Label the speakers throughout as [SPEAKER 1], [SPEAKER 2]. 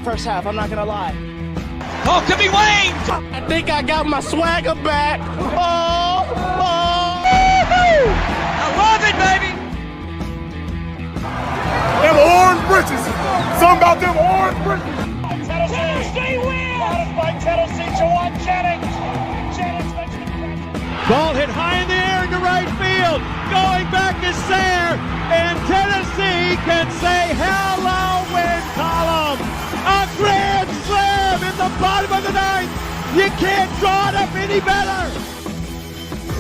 [SPEAKER 1] first half, I'm not going to lie.
[SPEAKER 2] Oh, could be Wayne!
[SPEAKER 1] I think I got my swagger back. Oh!
[SPEAKER 2] I love it, baby!
[SPEAKER 3] Them orange britches. Something about them orange britches.
[SPEAKER 2] Tennessee wins! By Tennessee, Jawan Jennings. Jennings makes the catch.
[SPEAKER 4] Ball hit high in the air into right field. Going back is Sayre. And Tennessee can say hello, win column. A grand slam in the bottom of the ninth. You can't draw it up any better.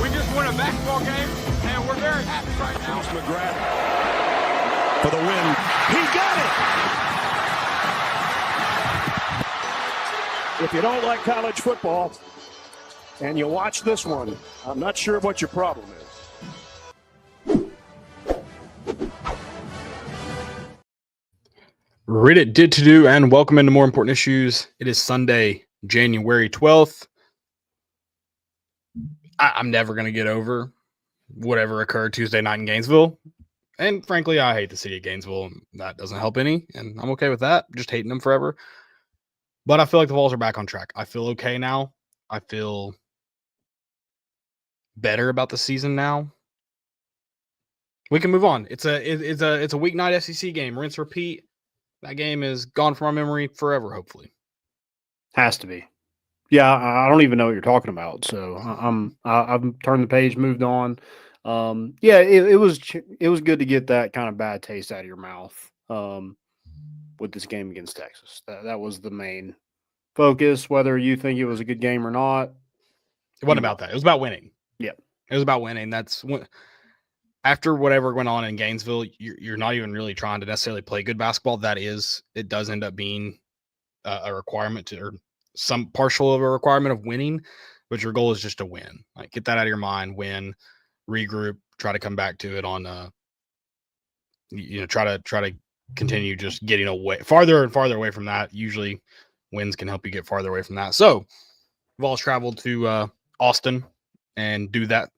[SPEAKER 3] We just won a basketball game, and we're very happy right now. McGrath for the win. He got it. If you don't like college football and you watch this one, I'm not sure what your problem is.
[SPEAKER 5] Reddit did to do, and welcome into More Important Issues. It is Sunday, January 12th. I'm never going to get over whatever occurred Tuesday night in Gainesville. And frankly, I hate the city of Gainesville. That doesn't help any, and I'm okay with that. Just hating them forever. But I feel like the Vols are back on track. I feel okay now. I feel better about the season now. We can move on. It's a weeknight SEC game. Rinse, repeat. That game is gone from our memory forever, hopefully.
[SPEAKER 6] Has to be. Yeah, I don't even know what you're talking about. So I've turned the page, moved on. Yeah, it was good to get that kind of bad taste out of your mouth with this game against Texas. That was the main focus. Whether you think it was a good game or not,
[SPEAKER 5] It wasn't about that. It was about winning.
[SPEAKER 6] Yeah,
[SPEAKER 5] it was about winning. That's what. After whatever went on in Gainesville, you're not even really trying to necessarily play good basketball. It does end up being a requirement to, or some partial of a requirement of winning, but your goal is just to win. Like, get that out of your mind, win, regroup, try to come back to it on, try to continue just getting away farther and farther away from that. Usually wins can help you get farther away from that. So Vols traveled to Austin and do that.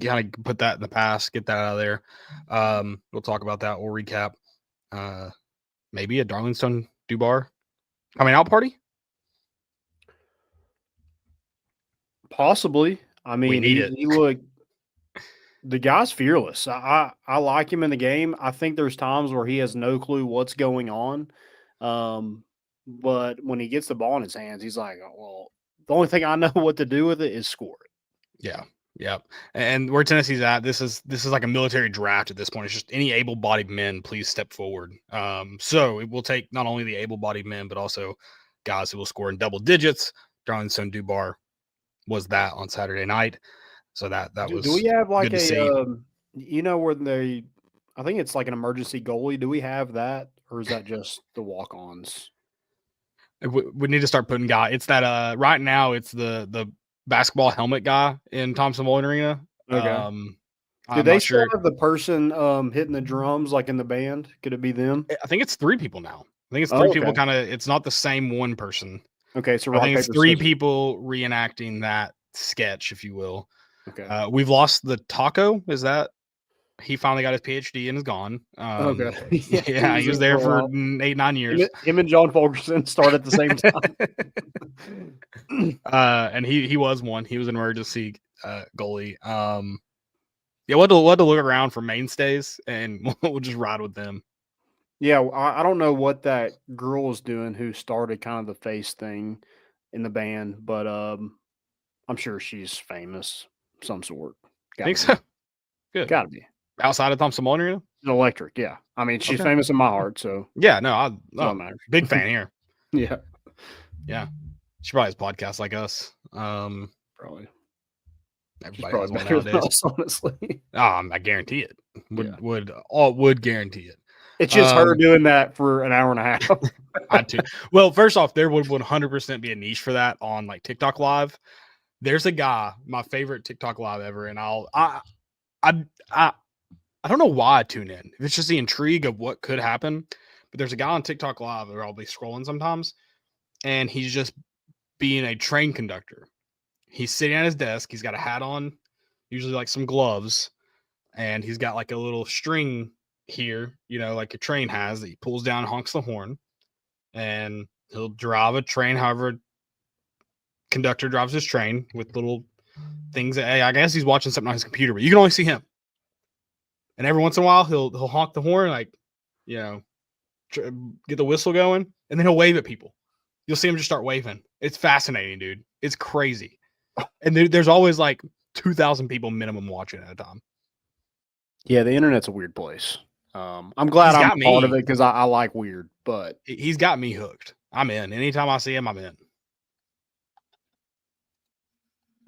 [SPEAKER 5] Kind of put that in the past, get that out of there. We'll talk about that. We'll recap. Maybe a Darlington Dubar coming out party.
[SPEAKER 6] possibly. I mean,
[SPEAKER 5] We need it.
[SPEAKER 6] he looked. The guy's fearless. I like him in the game. I think there's times where he has no clue what's going on. But when he gets the ball in his hands, he's like, oh, well, the only thing I know what to do with it is score it.
[SPEAKER 5] Yeah. Yep. And where Tennessee's at, this is like a military draft at this point. It's just any able-bodied men, please step forward. So it will take not only the able-bodied men, but also guys who will score in double digits. Darlington Dubar was that on Saturday night. So that was.
[SPEAKER 6] Do we have like
[SPEAKER 5] good to see.
[SPEAKER 6] where I think it's like an emergency goalie. Do we have that, or is that just the walk-ons?
[SPEAKER 5] We need to start putting guys. It's that right now it's the basketball helmet guy in Thompson-Boling Arena.
[SPEAKER 6] Okay. Do they still have the person hitting the drums like in the band? Could it be them?
[SPEAKER 5] I think it's 3 people now. I think it's 3 people. Kind of. It's not the same one person.
[SPEAKER 6] Okay, so
[SPEAKER 5] I think it's 3 people reenacting that sketch, if you will.
[SPEAKER 6] Okay.
[SPEAKER 5] We've lost the Taco. Is that he finally got his PhD and is gone?
[SPEAKER 6] Okay.
[SPEAKER 5] Yeah, he was there for 8-9 years.
[SPEAKER 6] Him and John Fulkerson start at the same time.
[SPEAKER 5] And he was one. He was an emergency goalie. Yeah, we'll have to look around for mainstays, and we'll just ride with them.
[SPEAKER 6] Yeah, I don't know what that girl is doing who started kind of the face thing in the band, but I'm sure she's famous of some sort.
[SPEAKER 5] I think so. Good.
[SPEAKER 6] Gotta be.
[SPEAKER 5] Outside of Thompson-Boling Arena?
[SPEAKER 6] Electric, yeah. I mean, she's
[SPEAKER 5] Okay.
[SPEAKER 6] famous in my heart, so.
[SPEAKER 5] Yeah, no,
[SPEAKER 6] Don't matter.
[SPEAKER 5] big fan here.
[SPEAKER 6] Yeah.
[SPEAKER 5] Yeah. She probably has podcasts like us.
[SPEAKER 6] Probably.
[SPEAKER 5] Everybody has one
[SPEAKER 6] better than
[SPEAKER 5] nowadays.
[SPEAKER 6] us, honestly.
[SPEAKER 5] I guarantee it.
[SPEAKER 6] Yeah.
[SPEAKER 5] Would guarantee it.
[SPEAKER 6] It's just her doing that for an hour and a half.
[SPEAKER 5] I too. Well, first off, there would 100% be a niche for that on like TikTok Live. There's a guy, my favorite TikTok Live ever, and I don't know why I tune in. If it's just the intrigue of what could happen, but there's a guy on TikTok Live where I'll be scrolling sometimes, and he's just being a train conductor. He's sitting at his desk. He's got a hat on, usually like some gloves, and he's got like a little string here, like a train has, that he pulls down and honks the horn. and he'll drive a train. However, conductor drives his train with little things. I guess he's watching something on his computer, but you can only see him. And every once in a while, he'll honk the horn, like, get the whistle going, and then he'll wave at people. You'll see him just start waving. It's fascinating, dude. It's crazy. And there's always like 2,000 people minimum watching at a time.
[SPEAKER 6] Yeah, the internet's a weird place. I'm glad I'm part of it because I like weird, but
[SPEAKER 5] he's got me hooked. I'm in. Anytime I see him, I'm in.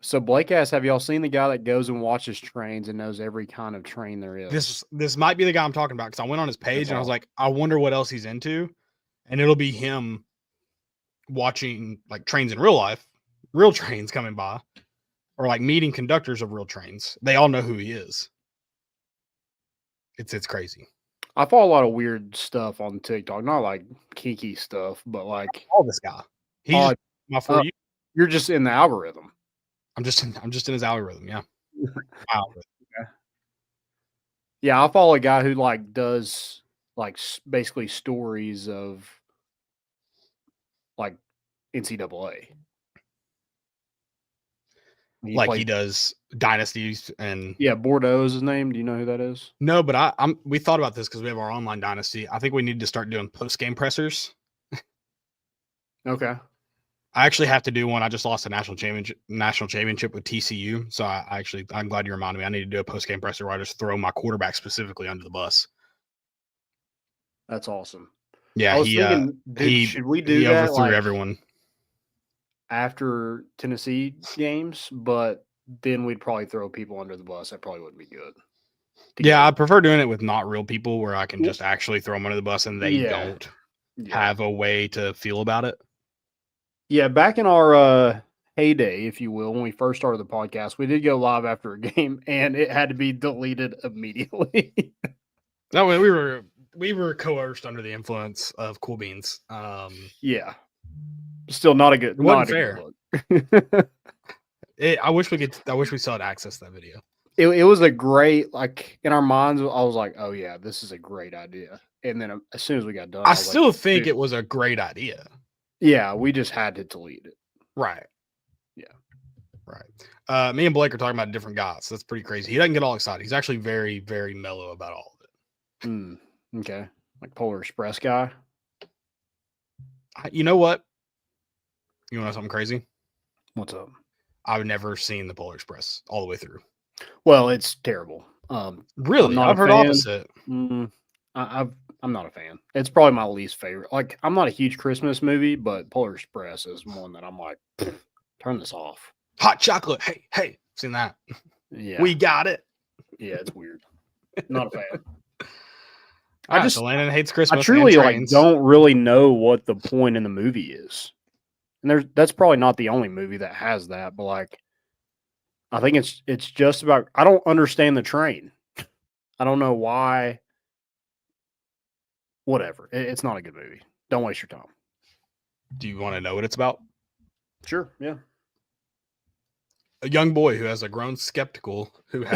[SPEAKER 6] So Blake asks, have y'all seen the guy that goes and watches trains and knows every kind of train there is?
[SPEAKER 5] This might be the guy I'm talking about because I went on his page and I was like, I wonder what else he's into. And it'll be him watching like trains in real life, real trains coming by, or like meeting conductors of real trains. They all know who he is. It's crazy.
[SPEAKER 6] I follow a lot of weird stuff on TikTok, not like kinky stuff, but like
[SPEAKER 5] all this guy. He's my for you.
[SPEAKER 6] You're just in the algorithm.
[SPEAKER 5] I'm just in his algorithm. Yeah.
[SPEAKER 6] Okay. Yeah, I follow a guy who like does like basically stories of like NCAA.
[SPEAKER 5] He does dynasties and
[SPEAKER 6] Bordeaux is his name. Do you know who that is?
[SPEAKER 5] No, but we thought about this because we have our online dynasty. I think we need to start doing post-game pressers.
[SPEAKER 6] Okay.
[SPEAKER 5] I actually have to do one. I just lost a national championship with TCU. So I'm glad you reminded me. I need to do a post-game presser where I just throw my quarterback specifically under the bus.
[SPEAKER 6] That's awesome.
[SPEAKER 5] Yeah,
[SPEAKER 6] I was thinking, should we do that?
[SPEAKER 5] Overthrew everyone
[SPEAKER 6] after Tennessee games, but then we'd probably throw people under the bus. That probably wouldn't be good.
[SPEAKER 5] Yeah, I prefer doing it with not real people where I can just actually throw them under the bus and they don't have a way to feel about it.
[SPEAKER 6] Yeah, back in our heyday, if you will, when we first started the podcast, we did go live after a game, and it had to be deleted immediately.
[SPEAKER 5] No, we were coerced under the influence of Cool Beans.
[SPEAKER 6] Yeah, still not a good.
[SPEAKER 5] It wasn't fair. I wish we still had access to that video.
[SPEAKER 6] It was a great, like, in our minds. I was like, oh yeah, this is a great idea. And then as soon as we got done,
[SPEAKER 5] I still think it was a great idea.
[SPEAKER 6] Yeah, we just had to delete it.
[SPEAKER 5] Right.
[SPEAKER 6] Yeah.
[SPEAKER 5] Right. Me and Blake are talking about different guys. So that's pretty crazy. He doesn't get all excited. He's actually very, very mellow about all of
[SPEAKER 6] it. Okay. Like Polar Express guy.
[SPEAKER 5] You know what? You want to know something crazy?
[SPEAKER 6] What's up?
[SPEAKER 5] I've never seen the Polar Express all the way through.
[SPEAKER 6] Well, it's terrible.
[SPEAKER 5] Really? I've heard opposite.
[SPEAKER 6] I'm not a fan. It's probably my least favorite. Like, I'm not a huge Christmas movie, but Polar Express is one that I'm like, turn this off.
[SPEAKER 5] Hot chocolate. Hey, seen that?
[SPEAKER 6] Yeah.
[SPEAKER 5] We got it.
[SPEAKER 6] Yeah, it's weird. Not a fan.
[SPEAKER 5] So Landon hates Christmas.
[SPEAKER 6] I truly don't really know what the point in the movie is. And that's probably not the only movie that has that, but like, I think it's just about, I don't understand the train. I don't know why. Whatever. It's not a good movie. Don't waste your time.
[SPEAKER 5] Do you want to know what it's about?
[SPEAKER 6] Sure. Yeah.
[SPEAKER 5] A young boy who has grown skeptical of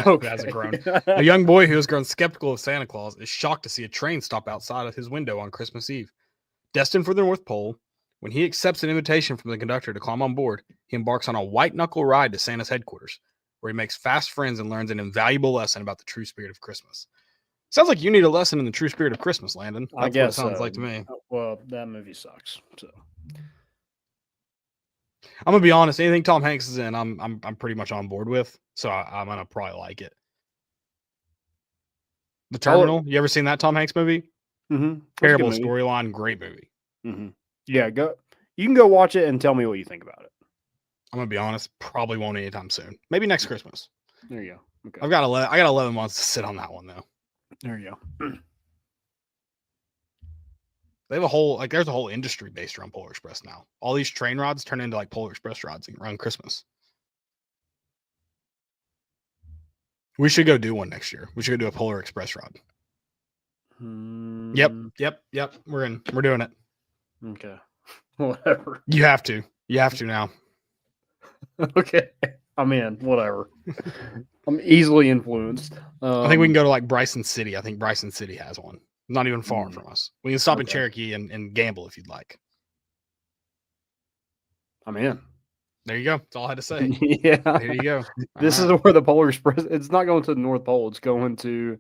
[SPEAKER 5] Santa Claus is shocked to see a train stop outside of his window on Christmas Eve. Destined for the North Pole, when he accepts an invitation from the conductor to climb on board, he embarks on a white knuckle ride to Santa's headquarters, where he makes fast friends and learns an invaluable lesson about the true spirit of Christmas. Sounds like you need a lesson in the true spirit of Christmas, Landon. That's
[SPEAKER 6] I guess
[SPEAKER 5] what it sounds like to me.
[SPEAKER 6] Well, that movie sucks. So
[SPEAKER 5] I'm gonna be honest. Anything Tom Hanks is in, I'm pretty much on board with. So I'm gonna probably like it. The Terminal. You ever seen that Tom Hanks movie?
[SPEAKER 6] Mm-hmm.
[SPEAKER 5] Terrible storyline, great movie.
[SPEAKER 6] Mm-hmm. Yeah, go. You can go watch it and tell me what you think about it.
[SPEAKER 5] I'm gonna be honest. Probably won't anytime soon. Maybe next Christmas.
[SPEAKER 6] There you go. Okay.
[SPEAKER 5] I got 11 months to sit on that one though.
[SPEAKER 6] There you go.
[SPEAKER 5] They have there's a whole industry based around Polar Express now. All these train rides turn into like Polar Express rides around Christmas. We should go do one next year. We should go do a Polar Express ride. Yep. We're doing it.
[SPEAKER 6] Okay. Whatever.
[SPEAKER 5] You have to now.
[SPEAKER 6] Okay. I'm in. Whatever. I'm easily influenced.
[SPEAKER 5] I think we can go to like Bryson City. I think Bryson City has one. Not even far from us. We can stop in Cherokee and gamble if you'd like.
[SPEAKER 6] I'm in.
[SPEAKER 5] There you go. That's all I had to say.
[SPEAKER 6] Yeah.
[SPEAKER 5] There you go.
[SPEAKER 6] This is where the Polar Express. It's not going to the North Pole. It's going to.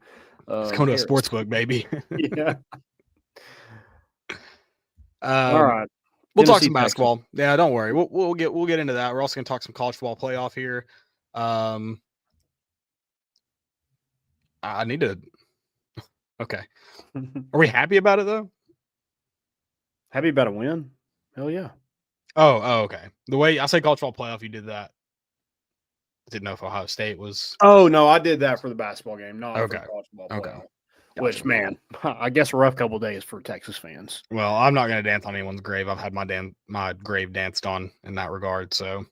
[SPEAKER 5] It's going to a
[SPEAKER 6] Harris.
[SPEAKER 5] sports book, baby.
[SPEAKER 6] Yeah. All right.
[SPEAKER 5] We'll talk
[SPEAKER 6] Tennessee,
[SPEAKER 5] some basketball. Texas. Yeah, don't worry. We'll get into that. We're also going to talk some college football playoff here. I need to. Okay. Are we happy about it though?
[SPEAKER 6] Happy about a win? Hell yeah.
[SPEAKER 5] Oh, okay. The way I say college football playoff, you did that. I didn't know if Ohio State was.
[SPEAKER 6] Oh no, I did that for the basketball game, not
[SPEAKER 5] okay.
[SPEAKER 6] for the college football playoff.
[SPEAKER 5] Okay.
[SPEAKER 6] Which, man, I guess a rough couple of days for Texas fans.
[SPEAKER 5] Well, I'm not going to dance on anyone's grave. I've had my grave danced on in that regard. So,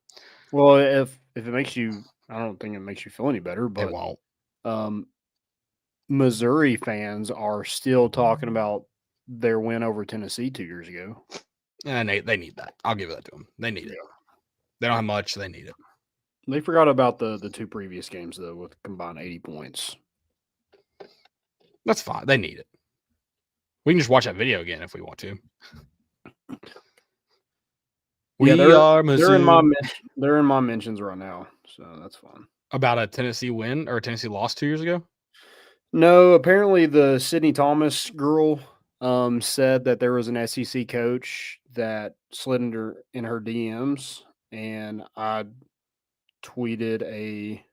[SPEAKER 6] well, if it makes you, I don't think it makes you feel any better, but
[SPEAKER 5] it won't.
[SPEAKER 6] Missouri fans are still talking about their win over Tennessee 2 years ago.
[SPEAKER 5] And they need that. I'll give that to them. They need it. They don't have much. They need it.
[SPEAKER 6] They forgot about the two previous games though, with combined 80 points.
[SPEAKER 5] That's fine. They need it. We can just watch that video again if we want to.
[SPEAKER 6] They're in my mentions right now, so that's fun.
[SPEAKER 5] About a Tennessee win or a Tennessee loss 2 years ago?
[SPEAKER 6] No, apparently the Sydney Thomas girl said that there was an SEC coach that slid in her DMs, and I tweeted a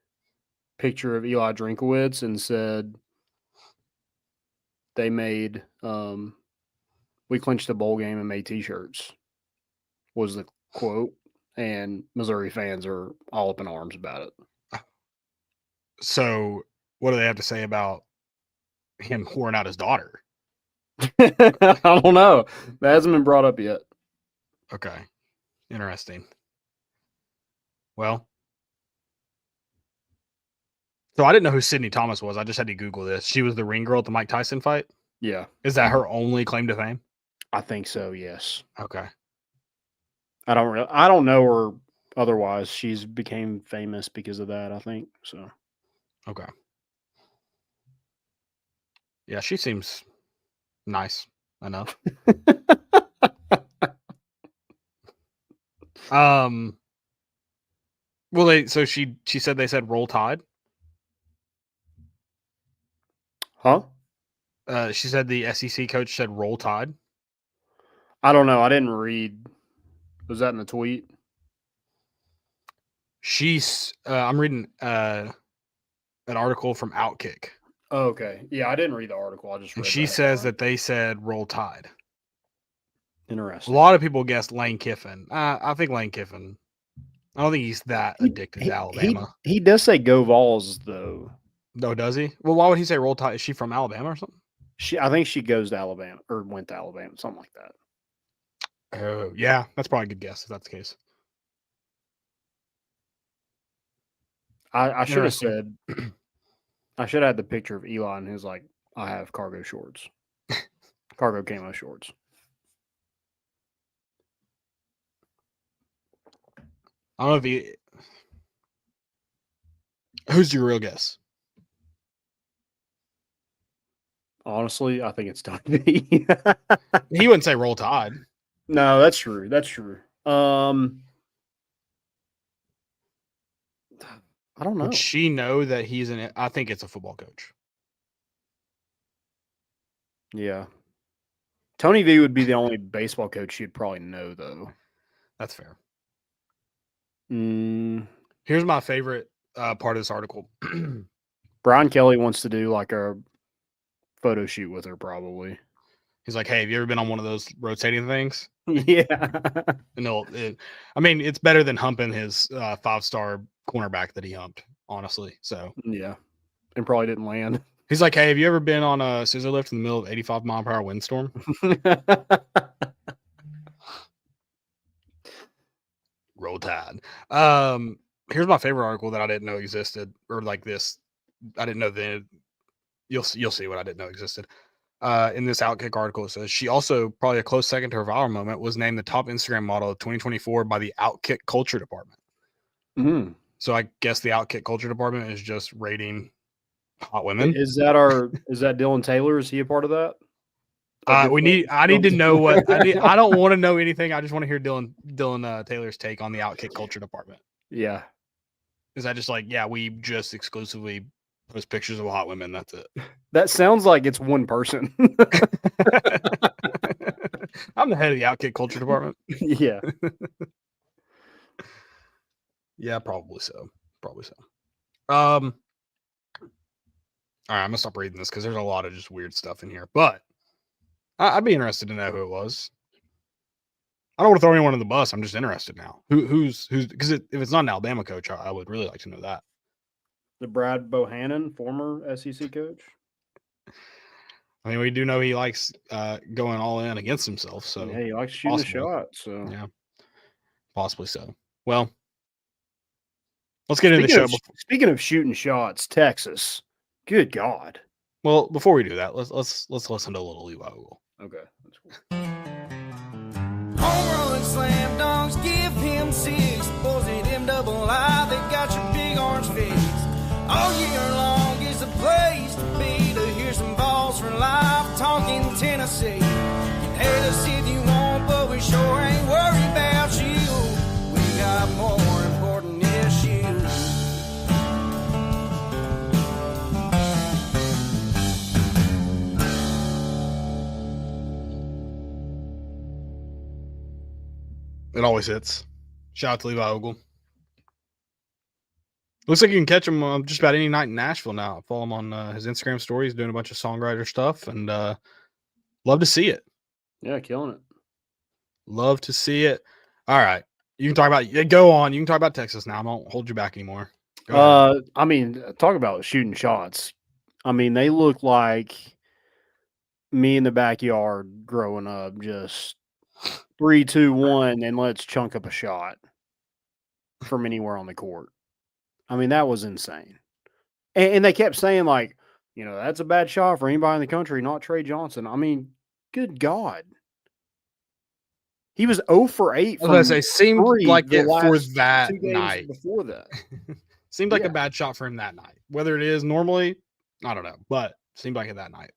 [SPEAKER 6] picture of Eli Drinkowitz and said they made we clinched the bowl game and made t-shirts was the quote, and Missouri fans are all up in arms about it.
[SPEAKER 5] So what do they have to say about him whoring out his daughter?
[SPEAKER 6] I don't know. That hasn't been brought up yet.
[SPEAKER 5] Okay. Interesting. Well, so I didn't know who Sydney Thomas was. I just had to Google this. She was the ring girl at the Mike Tyson fight?
[SPEAKER 6] Yeah.
[SPEAKER 5] Is that her only claim to fame?
[SPEAKER 6] I think so, yes.
[SPEAKER 5] Okay.
[SPEAKER 6] I don't know her otherwise. She's became famous because of that, I think. So.
[SPEAKER 5] Okay. Yeah, she seems nice enough. Well, she said they said Roll Tide.
[SPEAKER 6] Huh?
[SPEAKER 5] She said the SEC coach said Roll Tide.
[SPEAKER 6] I don't know. I didn't read. Was that in the tweet?
[SPEAKER 5] I'm reading an article from Outkick.
[SPEAKER 6] Oh, okay. Yeah, I didn't read the article. I just read.
[SPEAKER 5] And she says that they said Roll Tide.
[SPEAKER 6] Interesting.
[SPEAKER 5] A lot of people guessed Lane Kiffin. I think Lane Kiffin. I don't think he's that addicted to Alabama.
[SPEAKER 6] He does say Go Vols though.
[SPEAKER 5] No, does he? Well, why would he say Roll Tide? Is she from Alabama or something?
[SPEAKER 6] I think she goes to Alabama or went to Alabama, something like that.
[SPEAKER 5] Oh, yeah. That's probably a good guess if that's the case.
[SPEAKER 6] I should have said, I should have had the picture of Eli and his like, I have cargo shorts, cargo camo shorts.
[SPEAKER 5] I don't know if who's your real guess?
[SPEAKER 6] Honestly, I think it's Tony.
[SPEAKER 5] He wouldn't say Roll Tide.
[SPEAKER 6] No, that's true. That's true. I don't know.
[SPEAKER 5] Would she know that he's I think it's a football coach.
[SPEAKER 6] Yeah. Tony V would be the only baseball coach she'd probably know, though.
[SPEAKER 5] That's fair.
[SPEAKER 6] Here's
[SPEAKER 5] my favorite part of this article.
[SPEAKER 6] Brian Kelly wants to do like a photo shoot with her, probably.
[SPEAKER 5] He's like, hey, have you ever been on one of those rotating things?
[SPEAKER 6] Yeah.
[SPEAKER 5] And it's better than humping his 5-star cornerback that he humped, honestly. So
[SPEAKER 6] yeah. And probably didn't land.
[SPEAKER 5] He's like, hey, have you ever been on a scissor lift in the middle of 85-mile-per-hour windstorm? Roll Tide. Here's my favorite article that I didn't know existed, or like this. I didn't know then. You'll see what I didn't know existed. In this Outkick article, it says she also, probably a close second to her viral moment, was named the top Instagram model of 2024 by the Outkick Culture Department.
[SPEAKER 6] Mm-hmm.
[SPEAKER 5] So I guess the Outkick Culture Department is just rating hot women.
[SPEAKER 6] Is that Dylan Taylor? Is he a part of that? of your
[SPEAKER 5] I need to know what I need. I don't want to know anything. I just want to hear Dylan Taylor's take on the Outkick culture department.
[SPEAKER 6] Yeah.
[SPEAKER 5] Is that just like, yeah, we just exclusively post pictures of hot women. That's it.
[SPEAKER 6] That sounds like it's one person.
[SPEAKER 5] I'm the head of the Outkick culture department.
[SPEAKER 6] Yeah.
[SPEAKER 5] Yeah, probably so. Probably so. All right, I'm gonna stop reading this because there's a lot of just weird stuff in here. But I'd be interested to know who it was. I don't want to throw anyone in the bus. I'm just interested now. Who's because if it's not an Alabama coach, I would really like to know that.
[SPEAKER 6] The Brad Bohannon, former SEC coach.
[SPEAKER 5] I mean, we do know he likes going all in against himself. So
[SPEAKER 6] yeah, he likes shooting a
[SPEAKER 5] possibly.
[SPEAKER 6] shot. So
[SPEAKER 5] Yeah, possibly so. Well, let's get into the show.
[SPEAKER 6] Speaking of shooting shots, Texas. Good God.
[SPEAKER 5] Well, before we do that, let's listen to a little Levi Ogle.
[SPEAKER 6] Okay, that's cool.
[SPEAKER 7] Home run, slam dunks, give him 6. Boys at MII, they got your big orange face. All year long is the place to be to hear some Vols for life talking Tennessee. You can hate us if you want, but we sure ain't worried about you. We got more important issues.
[SPEAKER 5] It always hits. Shout out to Levi Ogle. Looks like you can catch him just about any night in Nashville now. Follow him on his Instagram stories, doing a bunch of songwriter stuff, and love to see it.
[SPEAKER 6] Yeah, killing it.
[SPEAKER 5] Love to see it. All right. You can talk about go on. You can talk about Texas now. I won't hold you back anymore.
[SPEAKER 6] I mean, talk about shooting shots. I mean, they look like me in the backyard growing up, just 3, 2, 1, and let's chunk up a shot from anywhere on the court. I mean, that was insane. And they kept saying, like, that's a bad shot for anybody in the country, not Trey Johnson. I mean, good God. He was 0 for 8 from
[SPEAKER 5] I was going to say, seemed like it for that
[SPEAKER 6] 2 games
[SPEAKER 5] night.
[SPEAKER 6] before that.
[SPEAKER 5] Seemed like a bad shot for him that night. Whether it is normally, I don't know, but seemed like it that night.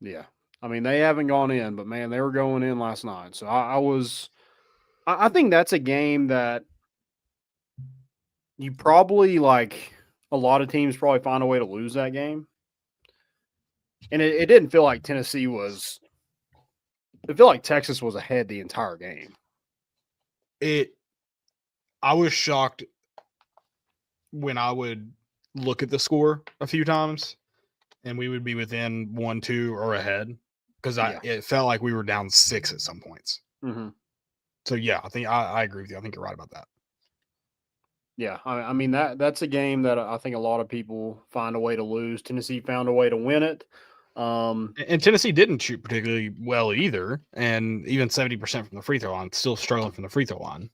[SPEAKER 6] Yeah. I mean, they haven't gone in, but man, they were going in last night. So I think that's a game that you probably, like, a lot of teams probably find a way to lose that game. And it didn't feel like Tennessee was – it felt like Texas was ahead the entire game.
[SPEAKER 5] I was shocked when I would look at the score a few times and we would be within 1, 2 or ahead because it felt like we were down 6 at some points.
[SPEAKER 6] Mm-hmm.
[SPEAKER 5] So, yeah, I think I agree with you. I think you're right about that.
[SPEAKER 6] Yeah, I mean, that's a game that I think a lot of people find a way to lose. Tennessee found a way to win it.
[SPEAKER 5] And Tennessee didn't shoot particularly well either, and even 70% from the free throw line, still struggling from the free throw line.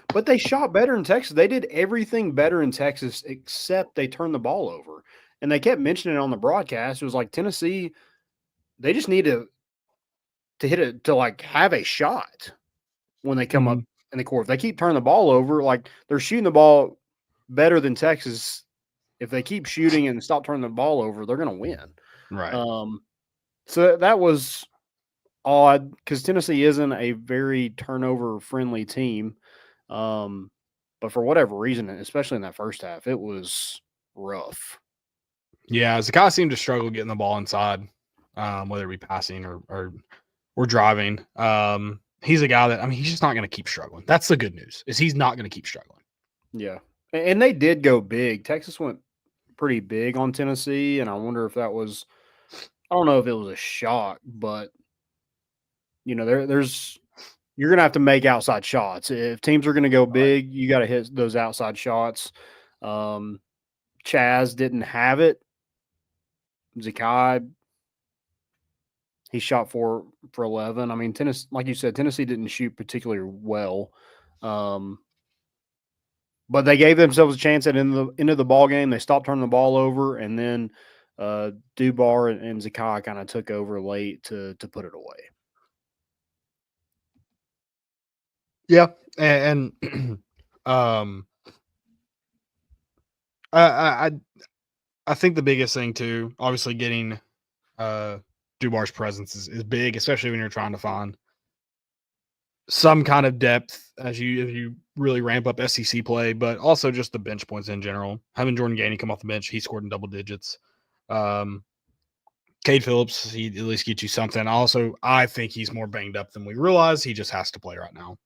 [SPEAKER 6] But they shot better in Texas. They did everything better in Texas except they turned the ball over. And they kept mentioning it on the broadcast. It was like Tennessee, they just need to hit it, to like have a shot when they come up in the court. If they keep turning the ball over, like they're shooting the ball better than Texas. If they keep shooting and stop turning the ball over, they're going to win.
[SPEAKER 5] Right.
[SPEAKER 6] So that was odd because Tennessee isn't a very turnover-friendly team. But for whatever reason, especially in that first half, it was rough.
[SPEAKER 5] Yeah, Zakai seemed to struggle getting the ball inside, whether it be passing or driving. He's a guy that, I mean, he's just not going to keep struggling. That's the good news, is he's not going to keep struggling.
[SPEAKER 6] Yeah. And they did go big. Texas went pretty big on Tennessee, and I wonder if that was – I don't know if it was a shock, but, there's – you're going to have to make outside shots. If teams are going to go big, you got to hit those outside shots. Chaz didn't have it. Zakai, he shot 4 for 11. I mean, Tennessee, like you said, Tennessee didn't shoot particularly well. But they gave themselves a chance at end of the ball game. They stopped turning the ball over, and then Dubar and Zakai kind of took over late to put it away.
[SPEAKER 5] Yeah, and I think the biggest thing too, obviously getting Dubar Dubar's presence is big, especially when you're trying to find some kind of depth as you really ramp up SEC play, but also just the bench points in general. Having Jordan Gainey come off the bench, he scored in double digits. Cade Phillips, he at least gets you something. Also, I think he's more banged up than we realize. He just has to play right now.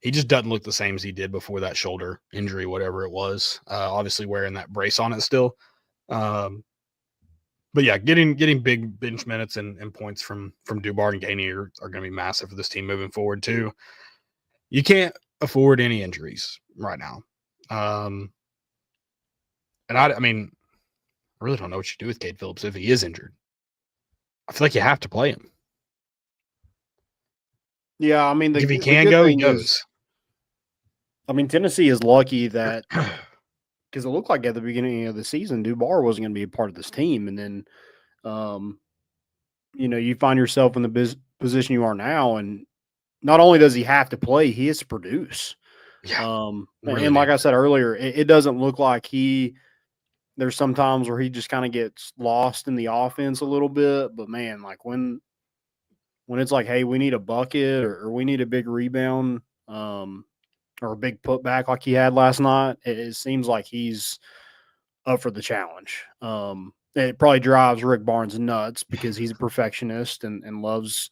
[SPEAKER 5] He just doesn't look the same as he did before that shoulder injury, whatever it was. Obviously wearing that brace on it still. But yeah, getting big bench minutes and points from Dubar and Gainey are going to be massive for this team moving forward too. You can't afford any injuries right now. And I mean, I really don't know what you do with Cade Phillips if he is injured. I feel like you have to play him.
[SPEAKER 6] Yeah, I mean,
[SPEAKER 5] if he can go, he goes.
[SPEAKER 6] I mean, Tennessee is lucky that because it looked like at the beginning of the season, Dubar wasn't going to be a part of this team. And then, you find yourself in the position you are now. And not only does he have to play, he has to produce.
[SPEAKER 5] Yeah,
[SPEAKER 6] really and like I said earlier, it doesn't look like there's some times where he just kind of gets lost in the offense a little bit. But, man, like when it's like, hey, we need a bucket or we need a big rebound, or a big putback like he had last night, it seems like he's up for the challenge. It probably drives Rick Barnes nuts because he's a perfectionist and loves,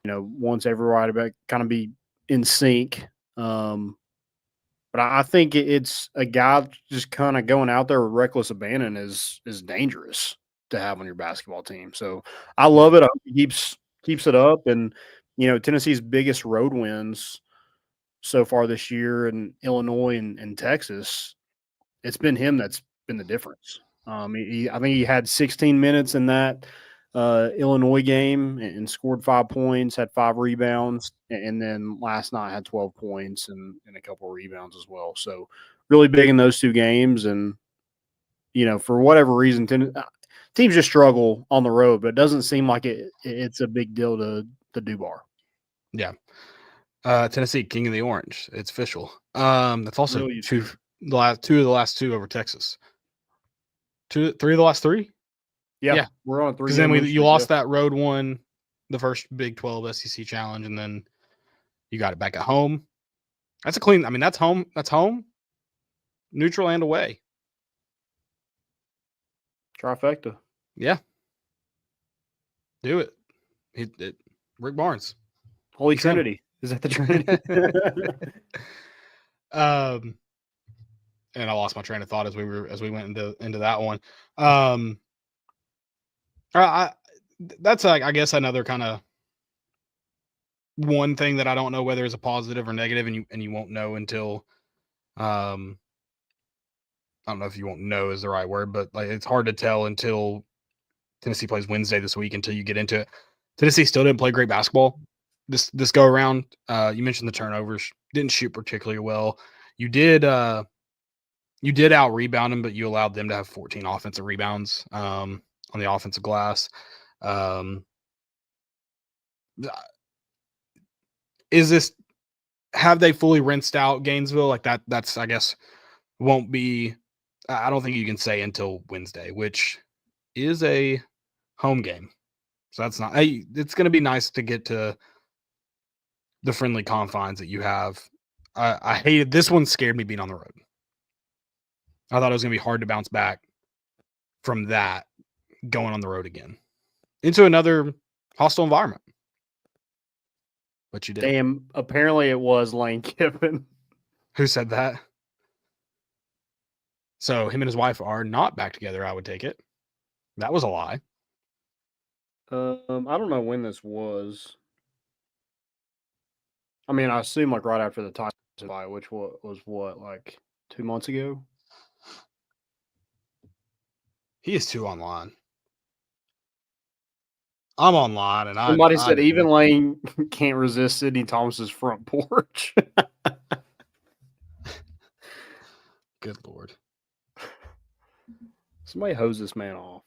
[SPEAKER 6] wants everybody to kind of be in sync. But I think it's a guy just kind of going out there with reckless abandon is dangerous to have on your basketball team. So I love it. I hope he keeps it up. And, Tennessee's biggest road wins so far this year in Illinois and Texas, it's been him that's been the difference. I think he had 16 minutes in that Illinois game and scored 5 points, had 5 rebounds, and then last night had 12 points and a couple of rebounds as well. So really big in those 2 games. And, for whatever reason, teams just struggle on the road, but it doesn't seem like it's a big deal to Dubar.
[SPEAKER 5] Yeah. Tennessee, King of the Orange. It's official. That's also
[SPEAKER 6] Really?
[SPEAKER 5] two of the last 2 over Texas. 3 of the last 3?
[SPEAKER 6] Yeah. We're on 3.
[SPEAKER 5] Because then you lost that road one, the first Big 12 SEC challenge, and then you got it back at home. That's a clean. I mean, that's home. That's home, neutral, and away.
[SPEAKER 6] Trifecta.
[SPEAKER 5] Yeah. Do it. Rick Barnes.
[SPEAKER 6] Holy Trinity. Is that the Trinity?
[SPEAKER 5] And I lost my train of thought as we went into that one. That's I guess another kind of one thing that I don't know whether it's a positive or negative, and you won't know until I don't know if you won't know is the right word, but like it's hard to tell until Tennessee plays Wednesday this week until you get into it. Tennessee still didn't play great basketball this go around. You mentioned the turnovers, didn't shoot particularly well. You did out rebound them, but you allowed them to have 14 offensive rebounds on the offensive glass. Have they fully rinsed out Gainesville? Like that's I guess won't be. I don't think you can say until Wednesday, which is a home game. So that's not. It's going to be nice to get to the friendly confines that you have. I hated this one. Scared me being on the road. I thought it was going to be hard to bounce back from that going on the road again into another hostile environment. But you did.
[SPEAKER 6] Damn, apparently it was Lane Kiffin.
[SPEAKER 5] Who said that? So him and his wife are not back together, I would take it. That was a lie.
[SPEAKER 6] I don't know when this was. I mean, I assume like right after the Tyson fight, which was what, like 2 months ago?
[SPEAKER 5] He is too online. I'm online, and
[SPEAKER 6] somebody said even Lane can't resist Sidney Thomas's front porch.
[SPEAKER 5] Good Lord.
[SPEAKER 6] Somebody hose this man off.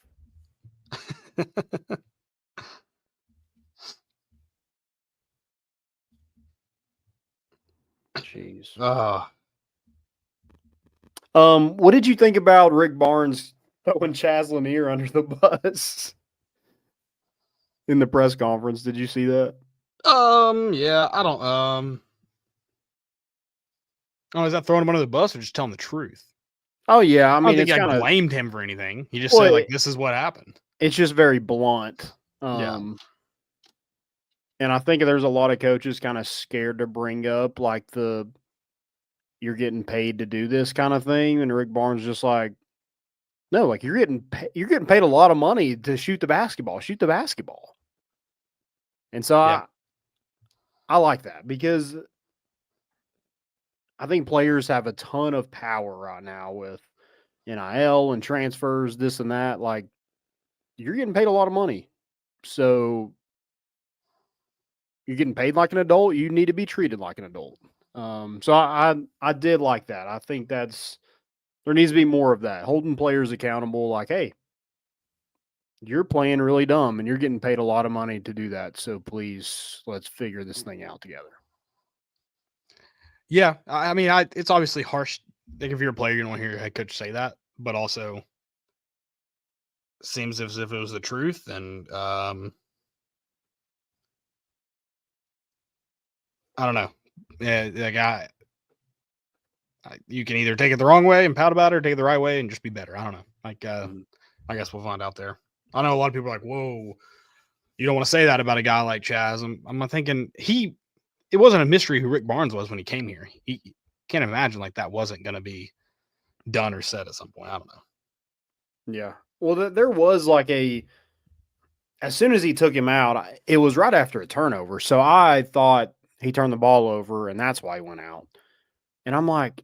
[SPEAKER 6] Jeez. What did you think about Rick Barnes throwing Chaz Lanier under the bus? in the press conference. Did you see that?
[SPEAKER 5] Yeah, I don't. Oh, is that throwing him under the bus or just telling the truth?
[SPEAKER 6] Oh yeah, I
[SPEAKER 5] I don't
[SPEAKER 6] mean
[SPEAKER 5] think
[SPEAKER 6] it's
[SPEAKER 5] I
[SPEAKER 6] kind of
[SPEAKER 5] blamed him for anything. He just said like, "This is what happened."
[SPEAKER 6] it's just very blunt.
[SPEAKER 5] Yeah.
[SPEAKER 6] And I think there's a lot of coaches kind of scared to bring up like you're getting paid to do this kind of thing, and Rick Barnes just like, no, like you're getting paid a lot of money to shoot the basketball. Shoot the basketball. And so
[SPEAKER 5] Yeah.
[SPEAKER 6] I like that because I think players have a ton of power right now with NIL and transfers, this and that. Like you're getting paid a lot of money. So you're getting paid like an adult. You need to be treated like an adult. So I did like that. I think there needs to be more of that, holding players accountable. Like, hey, you're playing really dumb and you're getting paid a lot of money to do that. So please, let's figure this thing out together.
[SPEAKER 5] Yeah, I mean, it's obviously harsh. Like if you're a player, you don't want to hear your head coach say that, but also seems as if it was the truth. And I don't know. Yeah, like you can either take it the wrong way and pout about it, or take it the right way and just be better. I don't know. Like, I guess we'll find out there. I know a lot of people are like, "Whoa, you don't want to say that about a guy like Chaz." I'm thinking it wasn't a mystery who Rick Barnes was when he came here. He can't imagine like that wasn't going to be done or said at some point. I don't know.
[SPEAKER 6] Yeah. Well, there was like as soon as he took him out, it was right after a turnover. So I thought he turned the ball over and that's why he went out. And I'm like,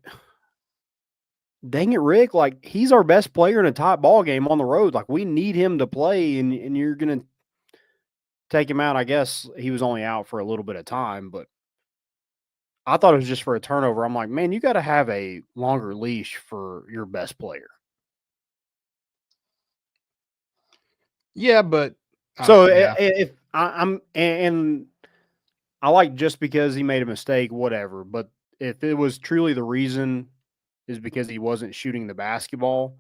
[SPEAKER 6] dang it, Rick, like he's our best player in a top ball game on the road. Like we need him to play and you're going to take him out. I guess he was only out for a little bit of time, but I thought it was just for a turnover. I'm like, man, you got to have a longer leash for your best player.
[SPEAKER 5] Yeah, but
[SPEAKER 6] so if I'm and I like just because he made a mistake, whatever. But if it was truly the reason is because he wasn't shooting the basketball,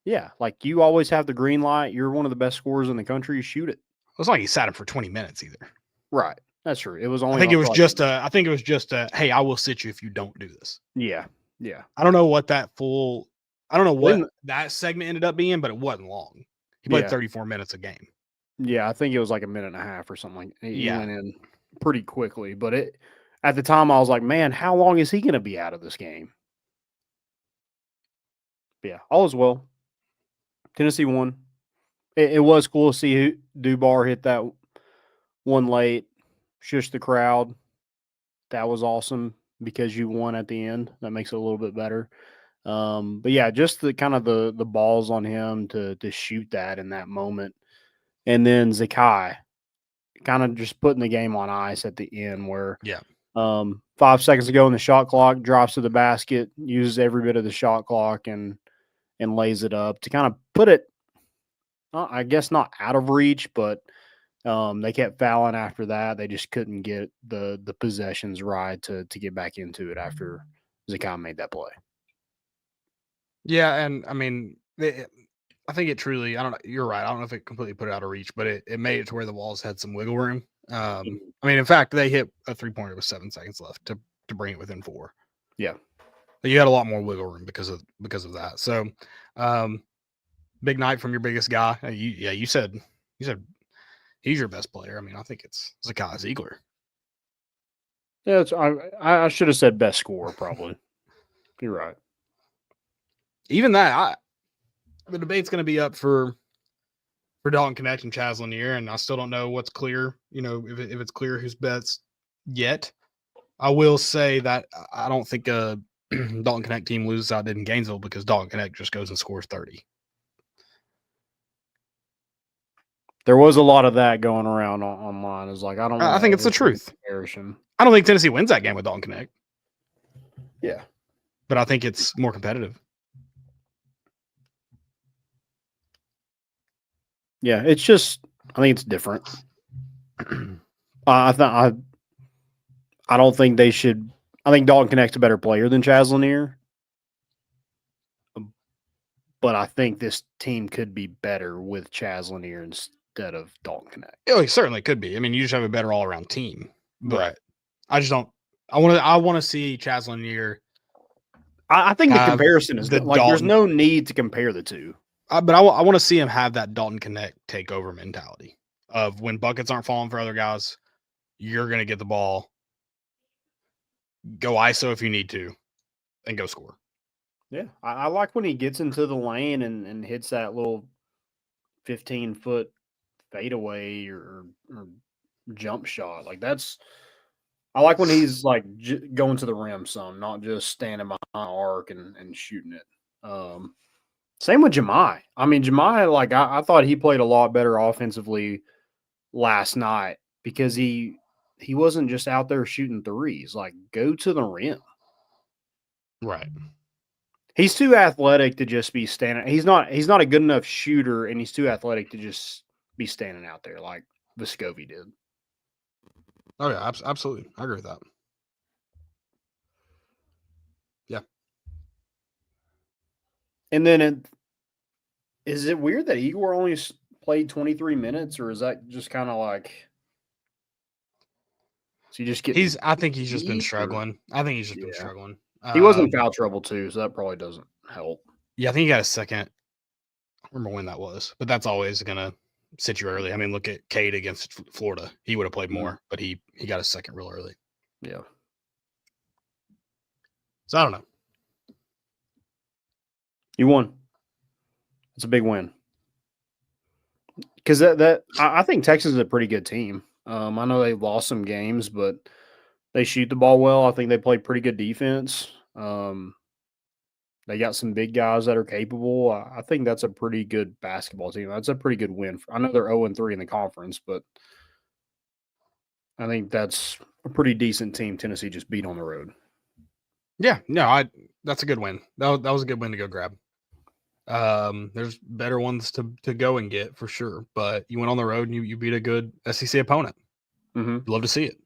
[SPEAKER 6] yeah, like you always have the green light. You're one of the best scorers in the country. You shoot it.
[SPEAKER 5] It's not like he sat him for 20 minutes either.
[SPEAKER 6] Right. That's true. It was only.
[SPEAKER 5] I think it was just a. Hey, I will sit you if you don't do this.
[SPEAKER 6] Yeah. Yeah.
[SPEAKER 5] I don't know what that that segment ended up being, but it wasn't long. He played 34 minutes a game.
[SPEAKER 6] Yeah, I think it was like a minute and a half or something. He went in pretty quickly, but at the time I was like, man, how long is he going to be out of this game? But yeah, all is well. Tennessee won. It was cool to see Dubar hit that one late, shush the crowd. That was awesome because you won at the end. That makes it a little bit better. But yeah, just the kind of the balls on him to shoot that in that moment. And then Zakai kind of just putting the game on ice at the end where 5 seconds to go in the shot clock, drops to the basket, uses every bit of the shot clock and lays it up to kind of put it, I guess not out of reach, but they kept fouling after that. They just couldn't get the possessions right to get back into it after Zakai made that play.
[SPEAKER 5] Yeah, and I mean, I think it truly, I don't know, you're right. I don't know if it completely put it out of reach, but it made it to where the Vols had some wiggle room. I mean, in fact, they hit a 3-pointer with 7 seconds left to bring it within 4.
[SPEAKER 6] Yeah.
[SPEAKER 5] But you had a lot more wiggle room because of that. So, big night from your biggest guy. You said he's your best player. I mean, I think it's Zakai Ziegler.
[SPEAKER 6] Yeah, I should have said best scorer probably. You're right.
[SPEAKER 5] Even that, the debate's going to be up for Dalton Connect and Chaz Lanier, and I still don't know what's clear. You know, if it's clear who's best yet. I will say that I don't think a Dalton Connect team loses out in Gainesville because Dalton Connect just goes and scores 30.
[SPEAKER 6] There was a lot of that going around online. It's like
[SPEAKER 5] I think it's the truth.
[SPEAKER 6] Comparison.
[SPEAKER 5] I don't think Tennessee wins that game with Dalton Connect.
[SPEAKER 6] Yeah,
[SPEAKER 5] but I think it's more competitive.
[SPEAKER 6] Yeah, it's just I think it's different. I don't think they should. I think Dalton Connect's a better player than Chaz Lanier, but I think this team could be better with Chaz Lanier instead instead of Dalton Connect.
[SPEAKER 5] Oh, it certainly could be. I mean, you just have a better all around team, but
[SPEAKER 6] Right.
[SPEAKER 5] I just don't. I want to see Chaz Lanier.
[SPEAKER 6] I think the
[SPEAKER 5] have
[SPEAKER 6] comparison is
[SPEAKER 5] the
[SPEAKER 6] like there's
[SPEAKER 5] Dalton-
[SPEAKER 6] no need to compare the two.
[SPEAKER 5] But I want to see him have that Dalton Connect takeover mentality of when buckets aren't falling for other guys, you're going to get the ball, go ISO if you need to, and go score.
[SPEAKER 6] Yeah, I like when he gets into the lane and hits that little 15-foot fadeaway or jump shot. Like I like when he's like going to the rim some, not just standing behind the arc and shooting it. Same with Jemai. I mean, Jemai, like I thought he played a lot better offensively last night because he wasn't just out there shooting threes. Like, go to the rim.
[SPEAKER 5] Right.
[SPEAKER 6] He's too athletic to just be standing. He's not a good enough shooter, and he's too athletic to just be standing out there like Vescovi did.
[SPEAKER 5] Oh yeah, absolutely. I agree with that. Yeah.
[SPEAKER 6] And then is it weird that Igor only played 23 minutes, or is that just kind of like so you just get?
[SPEAKER 5] I think he's just been struggling. I think he's just been struggling.
[SPEAKER 6] He was in foul trouble too, so that probably doesn't help.
[SPEAKER 5] Yeah, I think he got a second. I don't remember when that was, but that's always gonna sit you early. I mean, look at Cade against Florida. He would have played more, but he got a second real early.
[SPEAKER 6] Yeah.
[SPEAKER 5] So I don't know.
[SPEAKER 6] You won. It's a big win. Because I think Texas is a pretty good team. I know they lost some games, but they shoot the ball well. I think they play pretty good defense. They got some big guys that are capable. I think that's a pretty good basketball team. That's a pretty good win. I know they're 0-3 in the conference, but I think that's a pretty decent team Tennessee just beat on the road.
[SPEAKER 5] Yeah, no, that's a good win. That was a good win to go grab. There's better ones to go and get for sure, but you went on the road and you beat a good SEC opponent.
[SPEAKER 6] Mm-hmm.
[SPEAKER 5] You'd love to see it.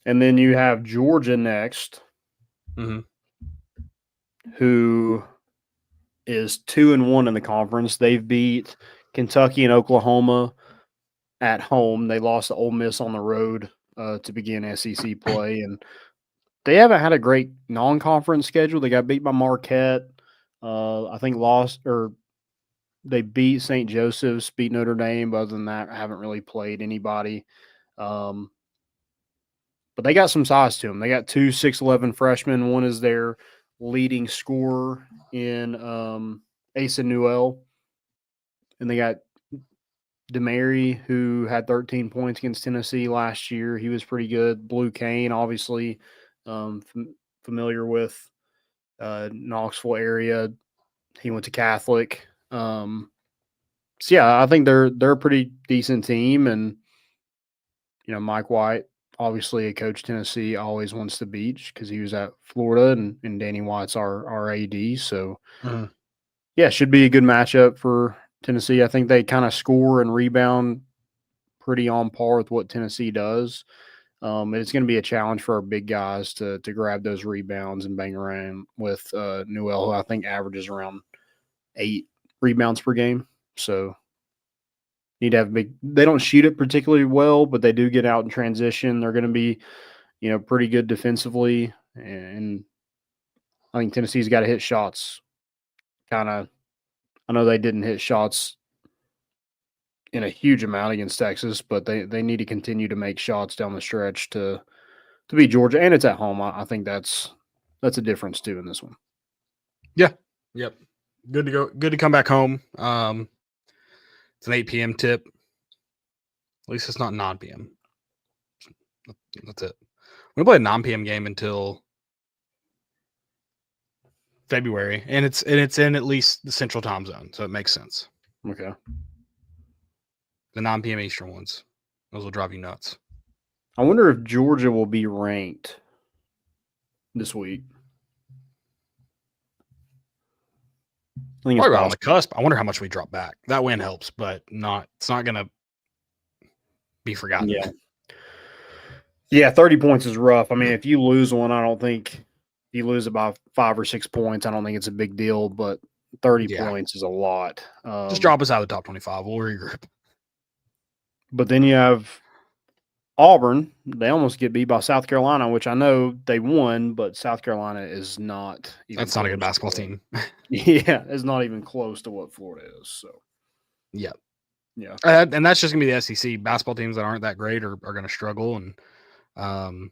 [SPEAKER 6] And then you have Georgia next, who is 2-1 in the conference. They've beat Kentucky and Oklahoma at home. They lost to Ole Miss on the road to begin SEC play, and they haven't had a great non-conference schedule. They got beat by Marquette. I think they beat St. Joseph's, beat Notre Dame. But other than that, I haven't really played anybody. But they got some size to them. They got 2 6'11" freshmen. One is their leading scorer in Asa Newell. And they got DeMary, who had 13 points against Tennessee last year. He was pretty good. Blue Kane, obviously, familiar with Knoxville area. He went to Catholic. So yeah, I think they're a pretty decent team, and Mike White, obviously a coach Tennessee always wants to beat because he was at Florida, and Danny White's our AD. So yeah, should be a good matchup for Tennessee. I think they kind of score and rebound pretty on par with what Tennessee does. It's going to be a challenge for our big guys to grab those rebounds and bang around with Newell, who I think averages around 8 rebounds per game. So need to have they don't shoot it particularly well, but they do get out in transition. They're going to be, pretty good defensively. And I think Tennessee's got to hit shots. I know they didn't hit shots in a huge amount against Texas, but they need to continue to make shots down the stretch to beat Georgia, and it's at home. I think that's a difference too in this one.
[SPEAKER 5] Yeah. Yep. Good to go. Good to come back home. It's an 8 p.m. tip. At least it's not 9 p.m. That's it. We play a 9 p.m. game until February, and it's in at least the Central Time Zone, so it makes sense.
[SPEAKER 6] Okay.
[SPEAKER 5] The 9 p.m. Eastern ones, those will drive you nuts.
[SPEAKER 6] I wonder if Georgia will be ranked this week. I think it's
[SPEAKER 5] probably right on the cusp. I wonder how much we drop back. That win helps, but it's not going to be forgotten.
[SPEAKER 6] Yeah. Yeah, 30 points is rough. I mean, if you lose one, I don't think – if you lose about 5 or 6 points, I don't think it's a big deal. But 30 points is a lot.
[SPEAKER 5] Just drop us out of the top 25. We'll regroup.
[SPEAKER 6] But then you have Auburn. They almost get beat by South Carolina, which I know they won, but South Carolina is not even
[SPEAKER 5] That's not a good basketball team.
[SPEAKER 6] Yeah, it's not even close to what Florida is. So,
[SPEAKER 5] yeah.
[SPEAKER 6] And
[SPEAKER 5] that's just going to be the SEC. Basketball teams that aren't that great are going to struggle, and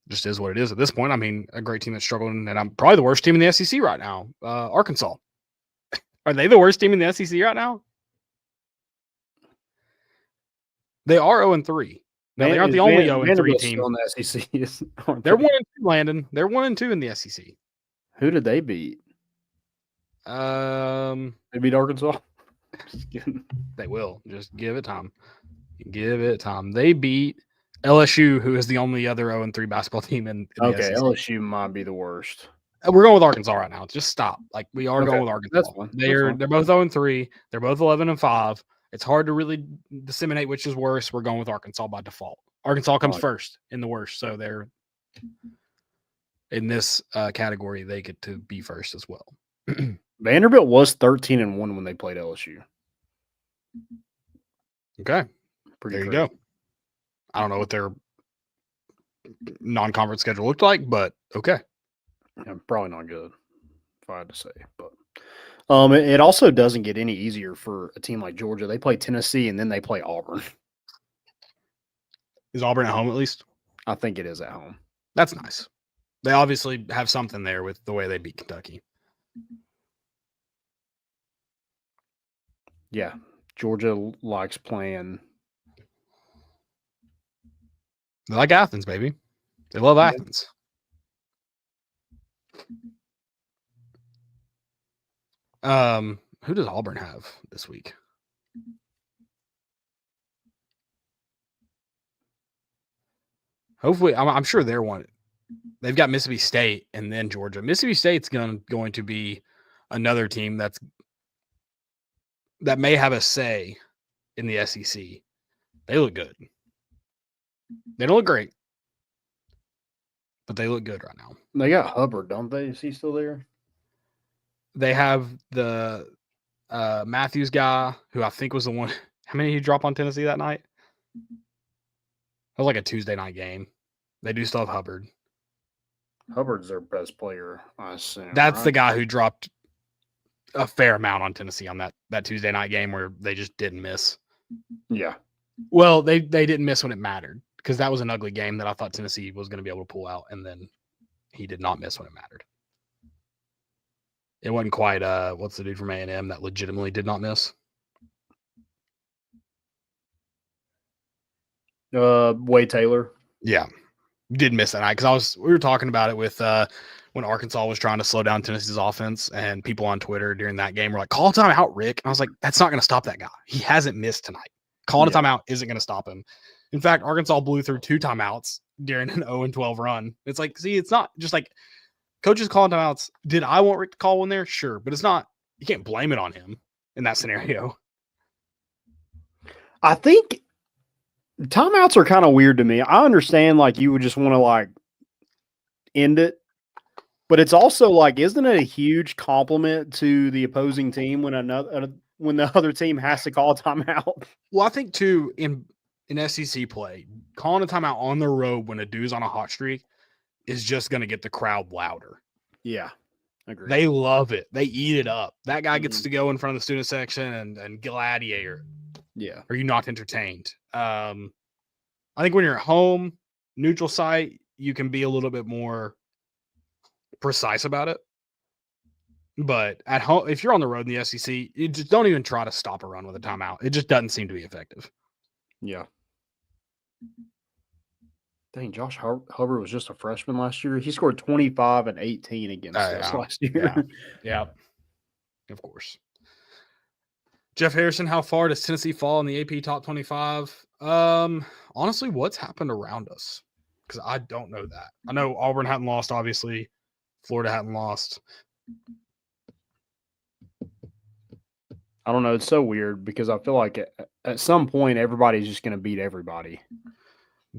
[SPEAKER 5] just is what it is at this point. I mean, a great team that's struggling, and I'm probably the worst team in the SEC right now, Arkansas. Are they the worst team in the SEC right now? They are 0-3. Now, they aren't the only 0-3 team.
[SPEAKER 6] On the SEC.
[SPEAKER 5] They're 1-2, Landon. They're 1-2 in the SEC.
[SPEAKER 6] Who did they beat?
[SPEAKER 5] They
[SPEAKER 6] beat Arkansas.
[SPEAKER 5] They will. Just give it time. Give it time. They beat LSU, who is the only other 0-3 basketball team in the SEC.
[SPEAKER 6] LSU might be the worst.
[SPEAKER 5] We're going with Arkansas right now. Just stop. Like, we are going with Arkansas.
[SPEAKER 6] That's fine.
[SPEAKER 5] They're both 0-3. They're both 11-5. It's hard to really disseminate which is worse. We're going with Arkansas by default. Arkansas comes first in the worst, so they're in this category. They get to be first as well.
[SPEAKER 6] Vanderbilt was 13-1 when they played LSU.
[SPEAKER 5] Okay, there you go. I don't know what their non-conference schedule looked like, but okay.
[SPEAKER 6] Yeah, probably not good, if I had to say. But it also doesn't get any easier for a team like Georgia. They play Tennessee, and then they play Auburn.
[SPEAKER 5] Is Auburn at home at least?
[SPEAKER 6] I think it is at home.
[SPEAKER 5] That's nice. They obviously have something there with the way they beat Kentucky.
[SPEAKER 6] Yeah, Georgia likes playing.
[SPEAKER 5] They like Athens, baby. They love Athens. Who does Auburn have this week? Hopefully, I'm sure they're one. They've got Mississippi State and then Georgia. Mississippi State's going to be another team that may have a say in the SEC. They look good. They don't look great, but they look good right now.
[SPEAKER 6] They got Hubbard, don't they? Is he still there?
[SPEAKER 5] They have the Matthews guy, who I think was the one. How many did he drop on Tennessee that night? It was like a Tuesday night game. They do still have Hubbard.
[SPEAKER 6] Hubbard's their best player, I assume.
[SPEAKER 5] That's the guy who dropped a fair amount on Tennessee on that Tuesday night game where they just didn't miss.
[SPEAKER 6] Yeah.
[SPEAKER 5] Well, they didn't miss when it mattered, because that was an ugly game that I thought Tennessee was going to be able to pull out, and then he did not miss when it mattered. It wasn't quite what's the dude from A&M that legitimately did not miss?
[SPEAKER 6] Wade Taylor.
[SPEAKER 5] Yeah, did miss that night, because we were talking about it with when Arkansas was trying to slow down Tennessee's offense, and people on Twitter during that game were like, "Call a timeout, Rick." And I was like, "That's not going to stop that guy. He hasn't missed tonight. Calling a timeout isn't going to stop him." In fact, Arkansas blew through 2 timeouts during an 0-12 run. It's like, see, it's not just like coaches calling timeouts. Did I want Rick to call one there? Sure, but it's not. You can't blame it on him in that scenario.
[SPEAKER 6] I think timeouts are kind of weird to me. I understand, like, you would just want to, like, end it. But it's also, like, isn't it a huge compliment to the opposing team when the other team has to call a timeout?
[SPEAKER 5] Well, I think, too, in SEC play, calling a timeout on the road when a dude's on a hot streak is just going to get the crowd louder.
[SPEAKER 6] Yeah, agreed.
[SPEAKER 5] They love it. They eat it up. That guy gets to go in front of the student section and gladiator.
[SPEAKER 6] Yeah.
[SPEAKER 5] Are you not entertained? I think when you're at home, neutral site, you can be a little bit more precise about it. But at home, if you're on the road in the SEC, you just don't even try to stop a run with a timeout. It just doesn't seem to be effective.
[SPEAKER 6] Yeah. Dang, Josh Hubbard was just a freshman last year. He scored 25 and 18 against us last year.
[SPEAKER 5] Yeah, of course. Jeff Harrison, how far does Tennessee fall in the AP Top 25? Honestly, what's happened around us? Because I don't know that. I know Auburn hadn't lost, obviously. Florida hadn't lost.
[SPEAKER 6] I don't know. It's so weird because I feel like at some point everybody's just going to beat everybody.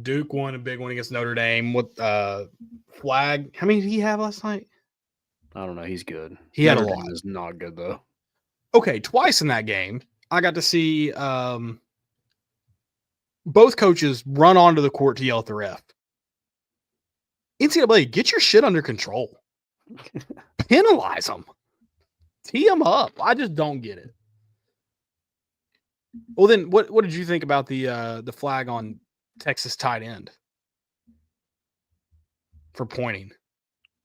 [SPEAKER 5] Duke won a big one against Notre Dame. What Flag? How many did he have last night?
[SPEAKER 6] I don't know. He's good.
[SPEAKER 5] He had a
[SPEAKER 6] Notre
[SPEAKER 5] lot.
[SPEAKER 6] Dame is not good though.
[SPEAKER 5] Okay, twice in that game, I got to see both coaches run onto the court to yell at the ref. NCAA, get your shit under control. Penalize them. Tee them up. I just don't get it. Well, then, what did you think about the flag on Texas tight end for pointing?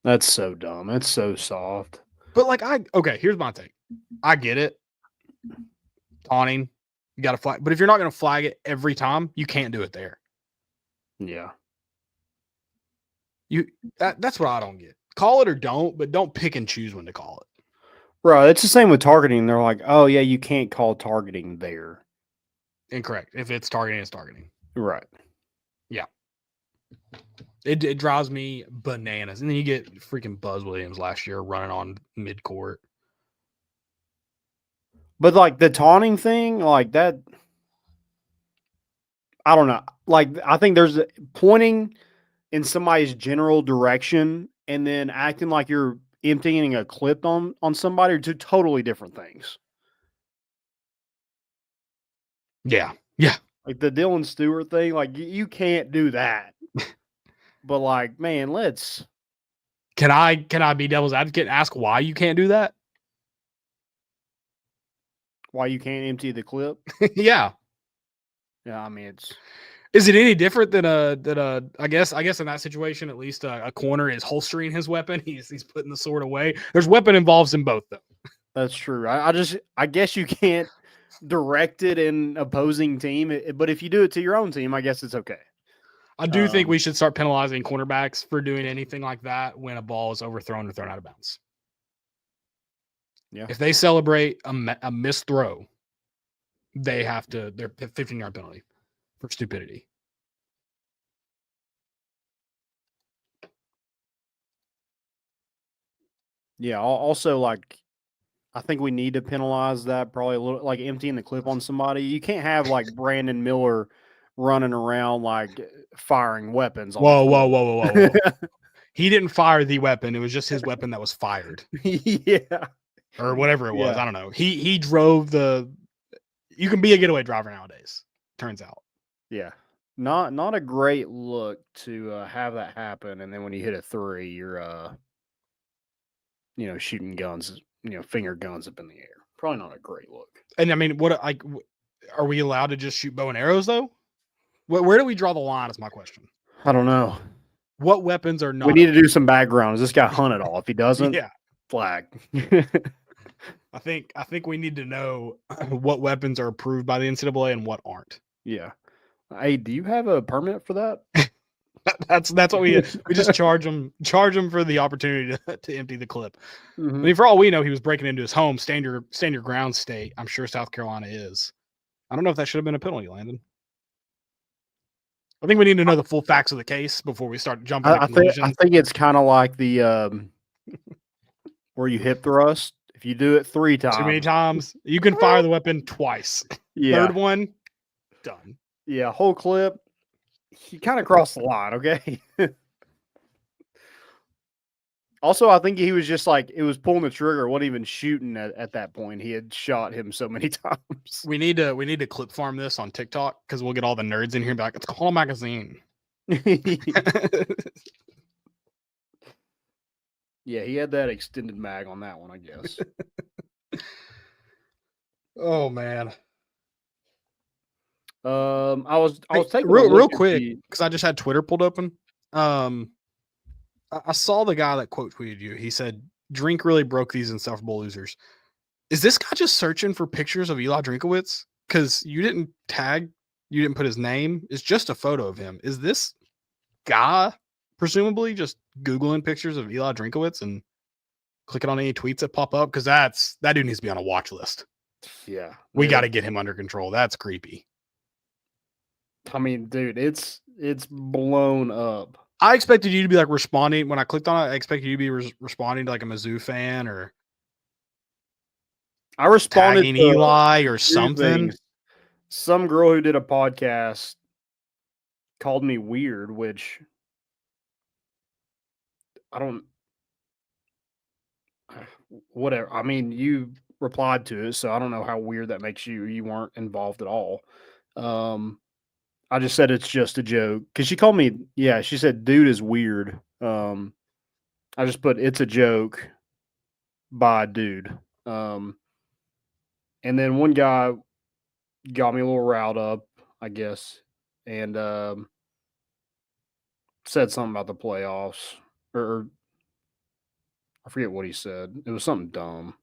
[SPEAKER 6] That's so dumb. That's so soft.
[SPEAKER 5] But here's my thing. I get it. Taunting, you got to flag. But if you're not going to flag it every time, you can't do it there.
[SPEAKER 6] Yeah.
[SPEAKER 5] That's what I don't get. Call it or don't, but don't pick and choose when to call it.
[SPEAKER 6] Right. It's the same with targeting. They're like, oh yeah, you can't call targeting there.
[SPEAKER 5] Incorrect. If it's targeting, it's targeting.
[SPEAKER 6] Right.
[SPEAKER 5] Yeah. It drives me bananas. And then you get freaking Buzz Williams last year running on midcourt.
[SPEAKER 6] But like the taunting thing, like that, I don't know. Like I think there's pointing in somebody's general direction and then acting like you're emptying a clip on somebody are two totally different things.
[SPEAKER 5] Yeah. Yeah.
[SPEAKER 6] Like the Dylan Stewart thing, like you can't do that. But like, man,
[SPEAKER 5] Can I be devil's advocate and ask why you can't do that?
[SPEAKER 6] why you can't empty the clip?
[SPEAKER 5] Yeah.
[SPEAKER 6] Yeah, I mean
[SPEAKER 5] Is it any different than I guess in that situation, at least a corner is holstering his weapon. He's putting the sword away. There's weapon involved in both though.
[SPEAKER 6] that's true. I guess you can't direct it in opposing team, but if you do it to your own team, I guess it's okay.
[SPEAKER 5] I do think we should start penalizing cornerbacks for doing anything like that when a ball is overthrown or thrown out of bounds.
[SPEAKER 6] Yeah.
[SPEAKER 5] If they celebrate a missed throw, they're 15-yard penalty for stupidity.
[SPEAKER 6] Yeah. Also, like, I think we need to penalize that probably a little, like emptying the clip on somebody. You can't have like Brandon Miller running around like firing weapons.
[SPEAKER 5] Whoa. He didn't fire the weapon. It was just his weapon that was fired.
[SPEAKER 6] Yeah.
[SPEAKER 5] Or whatever it was.
[SPEAKER 6] Yeah.
[SPEAKER 5] I don't know. He drove you can be a getaway driver nowadays, turns out.
[SPEAKER 6] Yeah. Not a great look to have that happen. And then when you hit a three, you're shooting guns, finger guns up in the air. Probably not a great look.
[SPEAKER 5] And I mean, are we allowed to just shoot bow and arrows though? Where do we draw the line is my question.
[SPEAKER 6] I don't know.
[SPEAKER 5] What weapons are not?
[SPEAKER 6] We need to do some background. Is this guy hunted all? If he doesn't,
[SPEAKER 5] Yeah.
[SPEAKER 6] flag.
[SPEAKER 5] I think we need to know what weapons are approved by the NCAA and what aren't.
[SPEAKER 6] Yeah. Hey, do you have a permit for that?
[SPEAKER 5] That's what we just charge them for the opportunity to empty the clip.
[SPEAKER 6] Mm-hmm.
[SPEAKER 5] I mean, for all we know, he was breaking into his home. Stand your ground state. I'm sure South Carolina is. I don't know if that should have been a penalty, Landon. I think we need to know the full facts of the case before we start jumping to conclusions.
[SPEAKER 6] I think it's kind of like the where you hip thrust. If you do it 3 times,
[SPEAKER 5] too many times, you can fire the weapon twice.
[SPEAKER 6] Yeah.
[SPEAKER 5] Third one, done.
[SPEAKER 6] Yeah, whole clip. He kind of crossed the line. Okay. Also, I think he was just like, it was pulling the trigger, wasn't even shooting at that point. He had shot him so many times.
[SPEAKER 5] We need to clip farm this on TikTok because we'll get all the nerds in here and be like, it's called a magazine.
[SPEAKER 6] Yeah, he had that extended mag on that one, I guess.
[SPEAKER 5] Oh man.
[SPEAKER 6] I was taking
[SPEAKER 5] real quick because I just had Twitter pulled open. I saw the guy that quote tweeted you. He said, "Drink really broke these insufferable losers." Is this guy just searching for pictures of Eli Drinkowitz? Because you didn't put his name. It's just a photo of him. Is this guy presumably just Googling pictures of Eli Drinkowitz and clicking on any tweets that pop up? Because that dude needs to be on a watch list.
[SPEAKER 6] Yeah,
[SPEAKER 5] we got to get him under control. That's creepy.
[SPEAKER 6] I mean, dude, it's blown up.
[SPEAKER 5] I expected you to be like responding when I clicked on it. I expected you to be responding to like a Mizzou fan or
[SPEAKER 6] I responded
[SPEAKER 5] to Eli or something.
[SPEAKER 6] Things. Some girl who did a podcast called me weird, which I don't. whatever. I mean, you replied to it, so I don't know how weird that makes you. You weren't involved at all. I just said it's just a joke because she called me. Yeah, she said, "Dude is weird." I just put it's a joke by dude. And then one guy got me a little riled up, I guess, and said something about the playoffs, or I forget what he said. It was something dumb.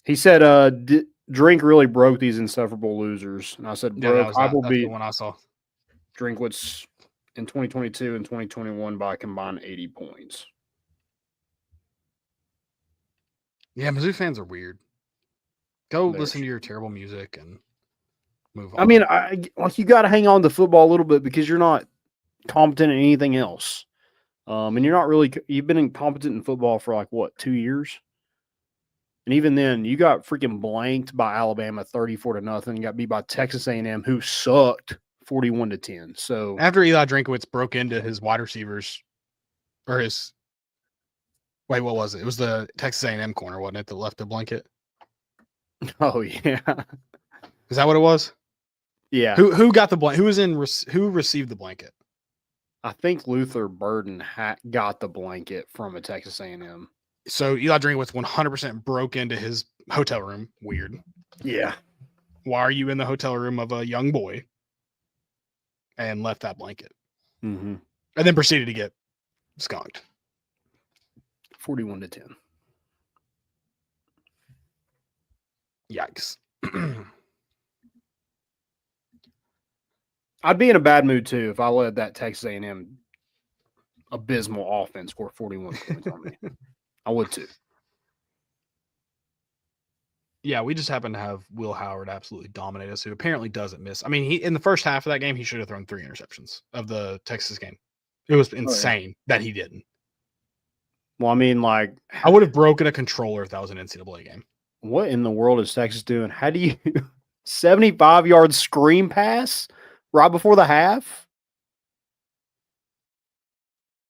[SPEAKER 6] He said, "Drink really broke these insufferable losers," and I said,
[SPEAKER 5] Yeah, that
[SPEAKER 6] "Broke.
[SPEAKER 5] was
[SPEAKER 6] I
[SPEAKER 5] that.
[SPEAKER 6] will
[SPEAKER 5] That's the
[SPEAKER 6] beat
[SPEAKER 5] one I saw.
[SPEAKER 6] Drinkwitz in 2022 and 2021 by a combined 80 points."
[SPEAKER 5] Yeah, Mizzou fans are weird. Go
[SPEAKER 6] They're
[SPEAKER 5] listen to your terrible music and move on.
[SPEAKER 6] I mean, like you got to hang on to football a little bit because you're not competent in anything else. And you're not really, you've been incompetent in football for like what, 2 years? And even then, you got freaking blanked by Alabama 34-0. You got beat by Texas A&M, who sucked 41-10. So
[SPEAKER 5] after Eli Drinkowitz broke into his wide receivers, or his, wait, what was it? It was the Texas A&M corner, wasn't it, that left the blanket?
[SPEAKER 6] oh yeah,
[SPEAKER 5] Is that what it was?
[SPEAKER 6] yeah.
[SPEAKER 5] Who got the blanket? Who received the blanket?
[SPEAKER 6] I think Luther Burden got the blanket from a Texas A&M.
[SPEAKER 5] So Eli Drinkowitz 100% broke into his hotel room. Weird.
[SPEAKER 6] Yeah.
[SPEAKER 5] Why are you in the hotel room of a young boy? And left that blanket.
[SPEAKER 6] Mm-hmm.
[SPEAKER 5] And then proceeded to get skunked.
[SPEAKER 6] 41-10.
[SPEAKER 5] Yikes.
[SPEAKER 6] I'd be in a bad mood too if I let that Texas A&M abysmal offense score 41 points on me. I would too.
[SPEAKER 5] Yeah, we just happen to have Will Howard absolutely dominate us, who apparently doesn't miss. I mean, he in the first half of that game, he should have thrown 3 interceptions of the Texas game. It was insane that he didn't.
[SPEAKER 6] Well, I mean, like,
[SPEAKER 5] I would have broken a controller if that was an NCAA game.
[SPEAKER 6] what in the world is Texas doing? How do you 75-yard screen pass right before the half?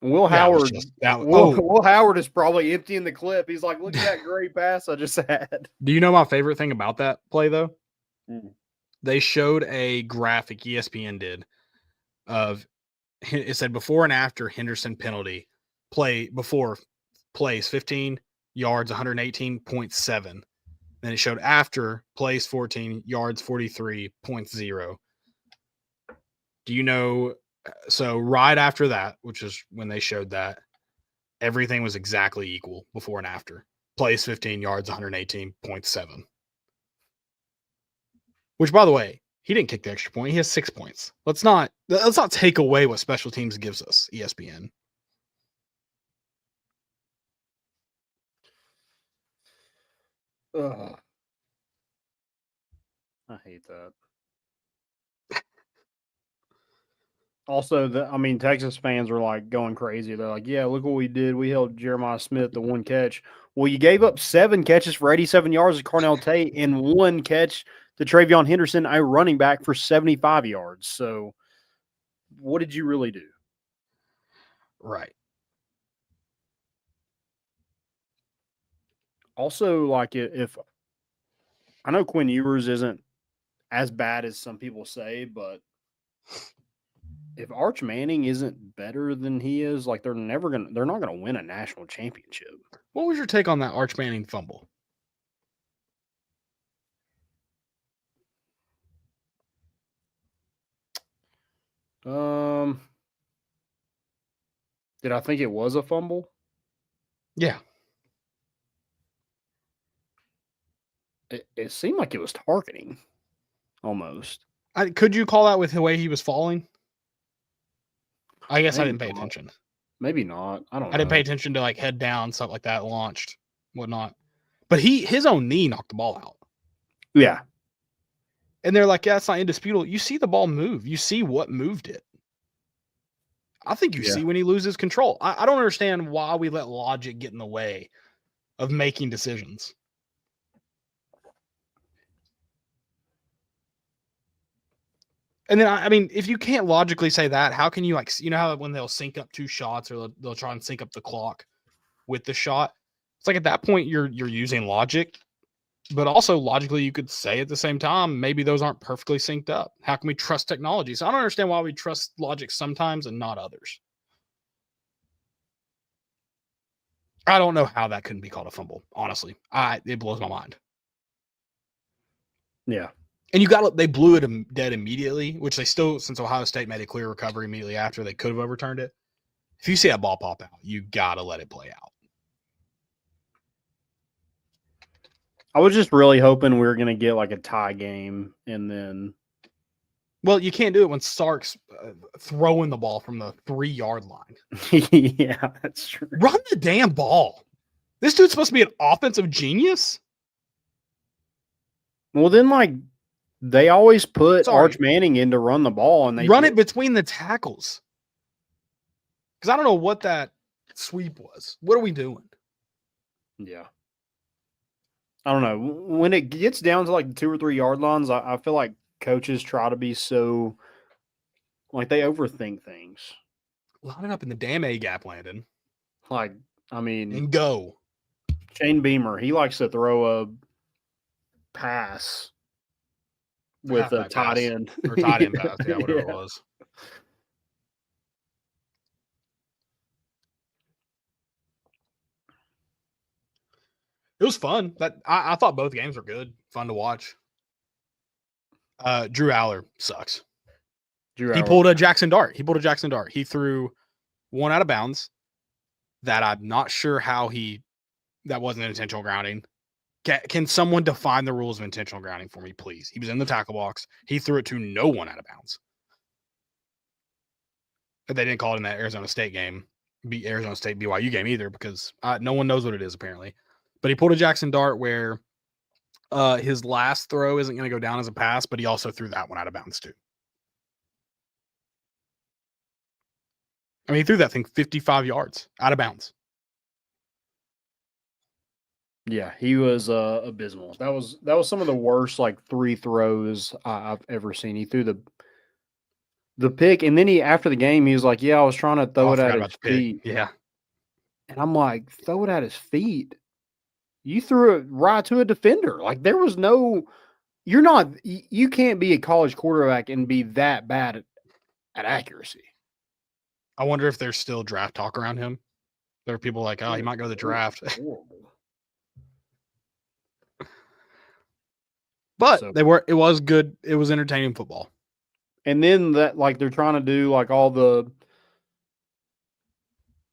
[SPEAKER 6] Will Howard Will Howard is probably emptying the clip. He's like, look at that great pass I just had.
[SPEAKER 5] Do you know my favorite thing about that play, though?
[SPEAKER 6] Mm.
[SPEAKER 5] They showed a graphic, ESPN did, of it said before and after Henderson penalty, before plays 15 yards, 118.7. Then it showed after plays 14 yards, 43.0. Do you know? So right after that, which is when they showed that, everything was exactly equal before and after. Plays 15 yards, 118.7. Which, by the way, he didn't kick the extra point. He has 6 points. Let's not take away what special teams gives us, ESPN.
[SPEAKER 6] Ugh. I hate that. Also, Texas fans are like going crazy. They're like, yeah, look what we did. We held Jeremiah Smith to 1 catch. Well, you gave up 7 catches for 87 yards to Cornell Tate and 1 catch to Travion Henderson, a running back, for 75 yards. So what did you really do?
[SPEAKER 5] Right.
[SPEAKER 6] Also, like, if I know Quinn Ewers isn't as bad as some people say, but if Arch Manning isn't better than he is, like, they're not gonna win a national championship.
[SPEAKER 5] What was your take on that Arch Manning fumble?
[SPEAKER 6] Did I think it was a fumble?
[SPEAKER 5] Yeah.
[SPEAKER 6] It seemed like it was targeting, almost.
[SPEAKER 5] Could you call that with the way he was falling? I guess
[SPEAKER 6] Maybe
[SPEAKER 5] I didn't pay
[SPEAKER 6] not.
[SPEAKER 5] attention.
[SPEAKER 6] Maybe not. I don't know.
[SPEAKER 5] I didn't pay attention to like head down, stuff like that, launched, whatnot. But his own knee knocked the ball out.
[SPEAKER 6] Yeah.
[SPEAKER 5] And they're like, yeah, it's not indisputable. You see the ball move. You see what moved it. I think you see when he loses control. I don't understand why we let logic get in the way of making decisions. And then, I mean, if you can't logically say that, how can you, like, you know how when they'll sync up 2 shots or they'll try and sync up the clock with the shot? It's like at that point you're using logic, but also logically you could say at the same time maybe those aren't perfectly synced up. How can we trust technology? So I don't understand why we trust logic sometimes and not others. I don't know how that couldn't be called a fumble. Honestly, it blows my mind.
[SPEAKER 6] Yeah.
[SPEAKER 5] And they blew it dead immediately, which they still, since Ohio State made a clear recovery immediately after, they could have overturned it. If you see that ball pop out, you gotta let it play out.
[SPEAKER 6] I was just really hoping we were going to get like a tie game and then.
[SPEAKER 5] Well, you can't do it when Sark's throwing the ball from the 3-yard line.
[SPEAKER 6] Yeah, that's true.
[SPEAKER 5] Run the damn ball. This dude's supposed to be an offensive genius.
[SPEAKER 6] Well, then, like, they always put Arch Manning in to run the ball, and they
[SPEAKER 5] run it between the tackles. Because I don't know what that sweep was. What are we doing?
[SPEAKER 6] Yeah. I don't know. When it gets down to like the 2 or 3 yard lines, I feel like coaches try to be so, like, they overthink things.
[SPEAKER 5] Line it up in the damn A gap, Landon.
[SPEAKER 6] Like, I mean,
[SPEAKER 5] and go.
[SPEAKER 6] Shane Beamer, he likes to throw a pass with a tight end.
[SPEAKER 5] Or tight end pass, yeah, whatever it was. It was fun. I thought both games were good, fun to watch. Drew Aller sucks. He pulled a Jackson Dart. He threw one out of bounds that I'm not sure how that wasn't an intentional grounding. Can someone define the rules of intentional grounding for me, please? He was in the tackle box. He threw it to no one out of bounds. But they didn't call it in that Arizona State game, Arizona State BYU game either, because no one knows what it is apparently. But he pulled a Jackson Dart where his last throw isn't going to go down as a pass, but he also threw that one out of bounds too. I mean, he threw that thing 55 yards out of bounds.
[SPEAKER 6] Yeah, he was abysmal. That was some of the worst like 3 throws I've ever seen. He threw the pick, and then after the game he was like, "Yeah, I was trying to throw it at his feet."
[SPEAKER 5] Yeah,
[SPEAKER 6] and I'm like, "Throw it at his feet? You threw it right to a defender. Like there was no. You can't be a college quarterback and be that bad at accuracy."
[SPEAKER 5] I wonder if there's still draft talk around him. There are people like, "Oh, he might go to the draft." But it was good. It was entertaining football.
[SPEAKER 6] And then that, like, they're trying to do like all the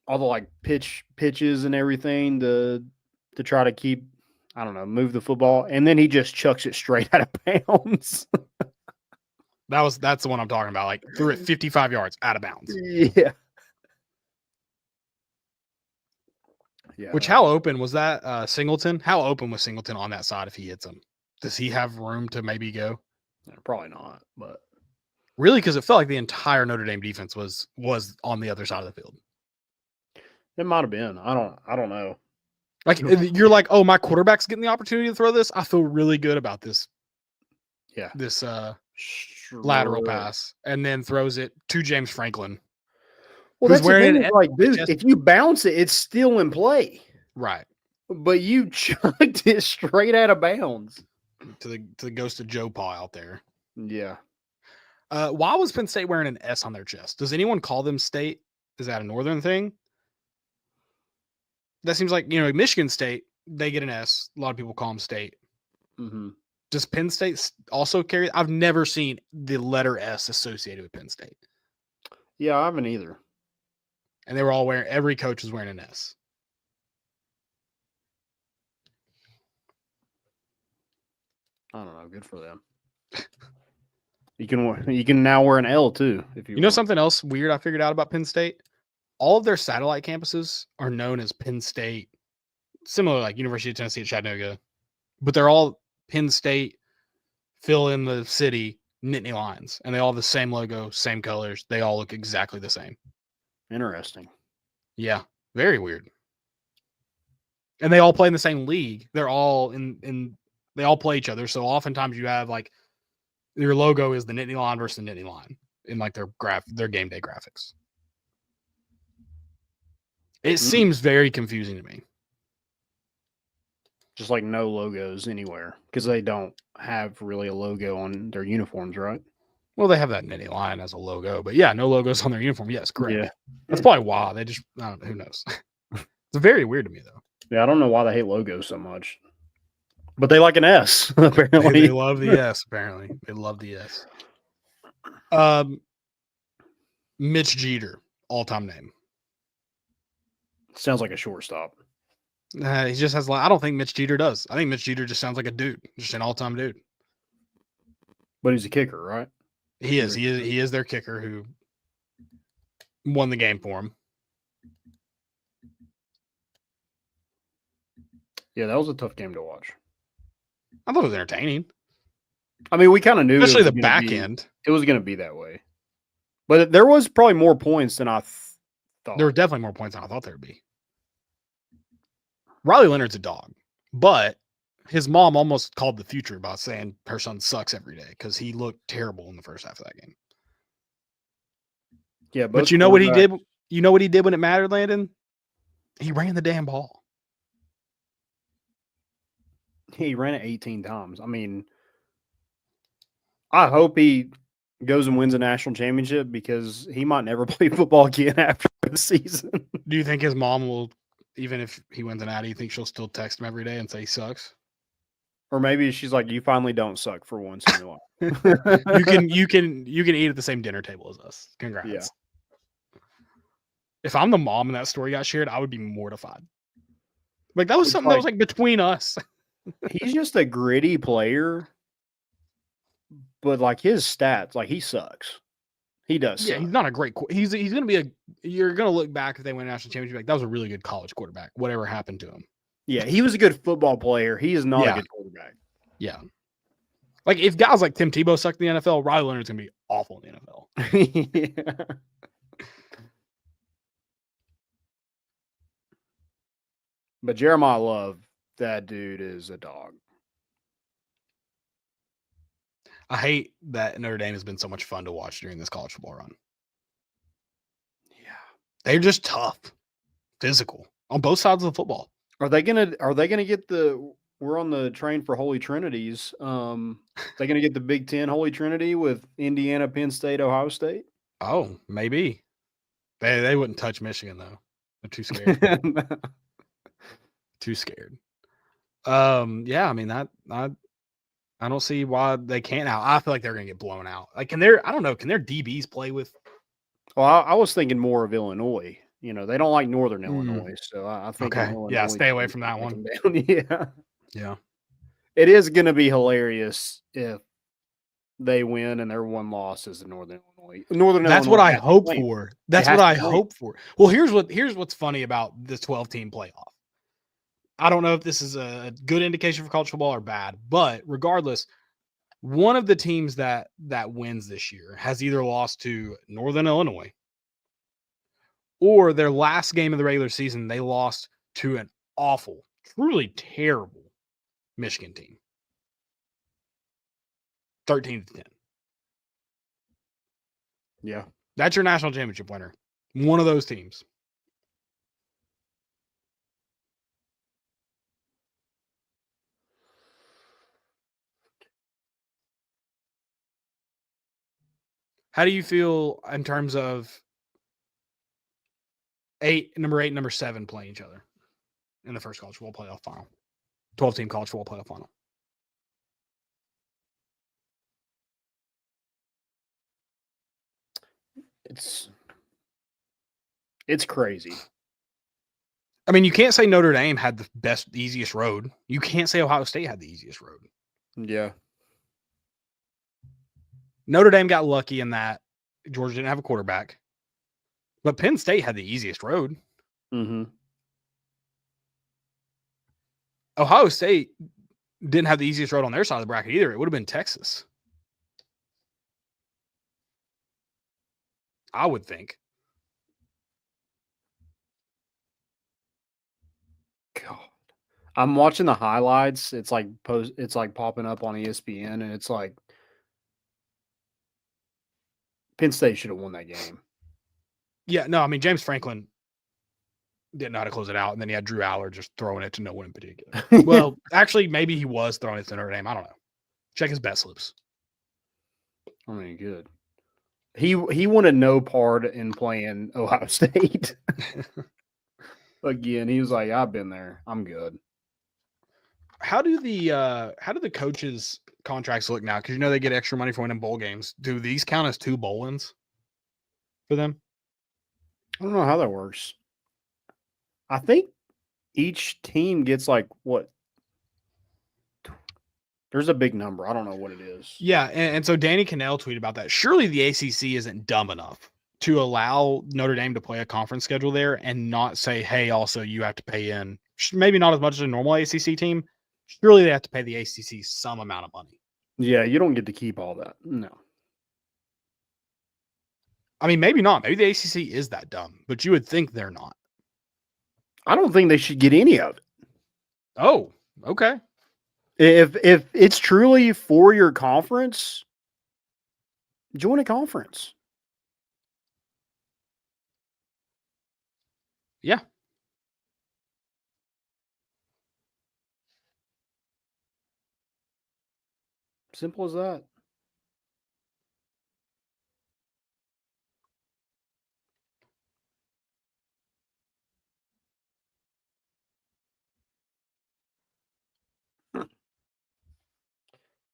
[SPEAKER 6] like pitches and everything to try to keep, I don't know, move the football. And then he just chucks it straight out of bounds.
[SPEAKER 5] That's the one I'm talking about. Like threw it 55 yards out of bounds.
[SPEAKER 6] Yeah. Yeah.
[SPEAKER 5] Which, how open was that Singleton? How open was Singleton on that side if he hits him? Does he have room to maybe go?
[SPEAKER 6] Probably not, but
[SPEAKER 5] really, because it felt like the entire Notre Dame defense was on the other side of the field.
[SPEAKER 6] It might have been. I don't know.
[SPEAKER 5] Like you're like, oh, my quarterback's getting the opportunity to throw this. I feel really good about this.
[SPEAKER 6] Yeah.
[SPEAKER 5] This lateral pass, and then throws it to James Franklin.
[SPEAKER 6] Well, that's wearing the thing, like, dude, if you bounce it, it's still in play.
[SPEAKER 5] Right.
[SPEAKER 6] But you chucked it straight out of bounds.
[SPEAKER 5] To the ghost of Joe Pa out there.
[SPEAKER 6] Yeah.
[SPEAKER 5] Why was Penn State wearing an S on their chest? Does anyone call them State? Is that a Northern thing? That seems like, Michigan State, they get an S. A lot of people call them State.
[SPEAKER 6] Mm-hmm.
[SPEAKER 5] Does Penn State also carry? I've never seen the letter S associated with Penn State.
[SPEAKER 6] Yeah, I haven't either.
[SPEAKER 5] And they were all every coach was wearing an S.
[SPEAKER 6] I don't know. Good for them. You can now wear an L too if you.
[SPEAKER 5] You know something else weird I figured out about Penn State? All of their satellite campuses are known as Penn State, similar like University of Tennessee at Chattanooga, but they're all Penn State. Fill in the city Nittany Lions, and they all have the same logo, same colors. They all look exactly the same.
[SPEAKER 6] Interesting.
[SPEAKER 5] Yeah, very weird. And they all play in the same league. They're all in. They all play each other. So oftentimes you have like your logo is the Nittany Lion versus the Nittany Lion in like their game day graphics. It seems very confusing to me.
[SPEAKER 6] Just like no logos anywhere because they don't have really a logo on their uniforms, right?
[SPEAKER 5] Well, they have that mini line as a logo, but yeah, no logos on their uniform. Yes, correct.
[SPEAKER 6] Yeah.
[SPEAKER 5] That's probably why they just. I don't know. Who knows? It's very weird to me though.
[SPEAKER 6] Yeah, I don't know why they hate logos so much, but they like an S
[SPEAKER 5] They
[SPEAKER 6] apparently.
[SPEAKER 5] love the S. Apparently, they love the S. Mitch Jeter, all-time name.
[SPEAKER 6] Sounds like a shortstop.
[SPEAKER 5] He just has. I don't think Mitch Jeter does. I think Mitch Jeter just sounds like a dude, just an all-time dude.
[SPEAKER 6] But he's a kicker, right?
[SPEAKER 5] He is. He is their kicker who won the game for him.
[SPEAKER 6] Yeah, that was a tough game to watch.
[SPEAKER 5] I thought it was entertaining.
[SPEAKER 6] I mean, we kind of knew,
[SPEAKER 5] especially the back end.
[SPEAKER 6] It was going to be that way, but there was probably more points than I thought.
[SPEAKER 5] There were definitely more points than I thought there would be. Riley Leonard's a dog, but his mom almost called the future about saying her son sucks every day because he looked terrible in the first half of that game.
[SPEAKER 6] Yeah,
[SPEAKER 5] but you know what he did? You know what he did when it mattered, Landon? He ran the damn ball.
[SPEAKER 6] He ran it 18 times. I mean, I hope he goes and wins a national championship because he might never play football again after the season.
[SPEAKER 5] Do you think his mom will, even if he wins an natty, you think she'll still text him every day and say he sucks?
[SPEAKER 6] Or maybe she's like, "You finally don't suck for once in your
[SPEAKER 5] life. you can eat at the same dinner table as us. Congrats."
[SPEAKER 6] Yeah.
[SPEAKER 5] If I'm the mom and that story got shared, I would be mortified. Like that was something that was like between us.
[SPEAKER 6] He's just a gritty player, but like his stats, like he sucks. He does.
[SPEAKER 5] Yeah,
[SPEAKER 6] suck.
[SPEAKER 5] He's not a great. He's going to be You're going to look back if they win a national championship. Like that was a really good college quarterback. Whatever happened to him.
[SPEAKER 6] Yeah, he was a good football player. He is not a good quarterback.
[SPEAKER 5] Yeah. Like if guys like Tim Tebow suck in the NFL, Riley Leonard's going to be awful in the NFL.
[SPEAKER 6] Yeah. But Jeremiah Love, that dude is a dog.
[SPEAKER 5] I hate that Notre Dame has been so much fun to watch during this college football run.
[SPEAKER 6] Yeah.
[SPEAKER 5] They're just tough, physical on both sides of the football.
[SPEAKER 6] Are they gonna get we're on the train for Holy Trinities. They gonna get the Big Ten Holy Trinity with Indiana, Penn State, Ohio State?
[SPEAKER 5] Oh, maybe. They wouldn't touch Michigan though. They're too scared. Too scared. Yeah, I mean I don't see why they can't now. I feel like they're gonna get blown out. Like can their DBs play with?
[SPEAKER 6] Well, I was thinking more of Illinois. You know, they don't like Northern Illinois, so I think
[SPEAKER 5] okay. Yeah, stay away from that one.
[SPEAKER 6] Yeah.
[SPEAKER 5] Yeah.
[SPEAKER 6] It is gonna be hilarious if they win and their one loss is in Northern Illinois.
[SPEAKER 5] That's what I hope for. That's what I hope for. Well, here's what's funny about this 12-team playoff. I don't know if this is a good indication for college football or bad, but regardless, one of the teams that wins this year has either lost to Northern Illinois or their last game of the regular season, they lost to an awful, truly terrible Michigan team. 13-10.
[SPEAKER 6] Yeah.
[SPEAKER 5] That's your national championship winner. One of those teams. How do you feel in terms of number 8, number 7 playing each other in the first college football playoff final? 12-team college football playoff final.
[SPEAKER 6] It's crazy.
[SPEAKER 5] I mean, you can't say Notre Dame had the easiest road. You can't say Ohio State had the easiest road.
[SPEAKER 6] Yeah.
[SPEAKER 5] Notre Dame got lucky in that Georgia didn't have a quarterback, but Penn State had the easiest road.
[SPEAKER 6] Mm-hmm.
[SPEAKER 5] Ohio State didn't have the easiest road on their side of the bracket either. It would have been Texas. I would think.
[SPEAKER 6] God. I'm watching the highlights. It's like popping up on ESPN, and it's like Penn State should have won that game.
[SPEAKER 5] Yeah, no, I mean James Franklin didn't know how to close it out, and then he had Drew Aller just throwing it to no one in particular. Well, actually, maybe he was throwing it to Notre Dame. I don't know. Check his bet slips.
[SPEAKER 6] I mean, good. He wanted no part in playing Ohio State. Again, he was like, I've been there. I'm good.
[SPEAKER 5] How do the coaches' contracts look now? Because they get extra money for winning bowl games. Do these count as 2 bowl wins for them?
[SPEAKER 6] I don't know how that works. I think each team gets like what? There's a big number. I don't know what it is.
[SPEAKER 5] Yeah, and so Danny Cannell tweeted about that. Surely the ACC isn't dumb enough to allow Notre Dame to play a conference schedule there and not say, hey, also you have to pay in, maybe not as much as a normal ACC team. Surely they have to pay the ACC some amount of money.
[SPEAKER 6] Yeah, you don't get to keep all that. No.
[SPEAKER 5] I mean, maybe not. Maybe the ACC is that dumb, but you would think they're not.
[SPEAKER 6] I don't think they should get any of it.
[SPEAKER 5] Oh, okay.
[SPEAKER 6] If it's truly for your conference, join a conference.
[SPEAKER 5] Yeah.
[SPEAKER 6] Simple as that.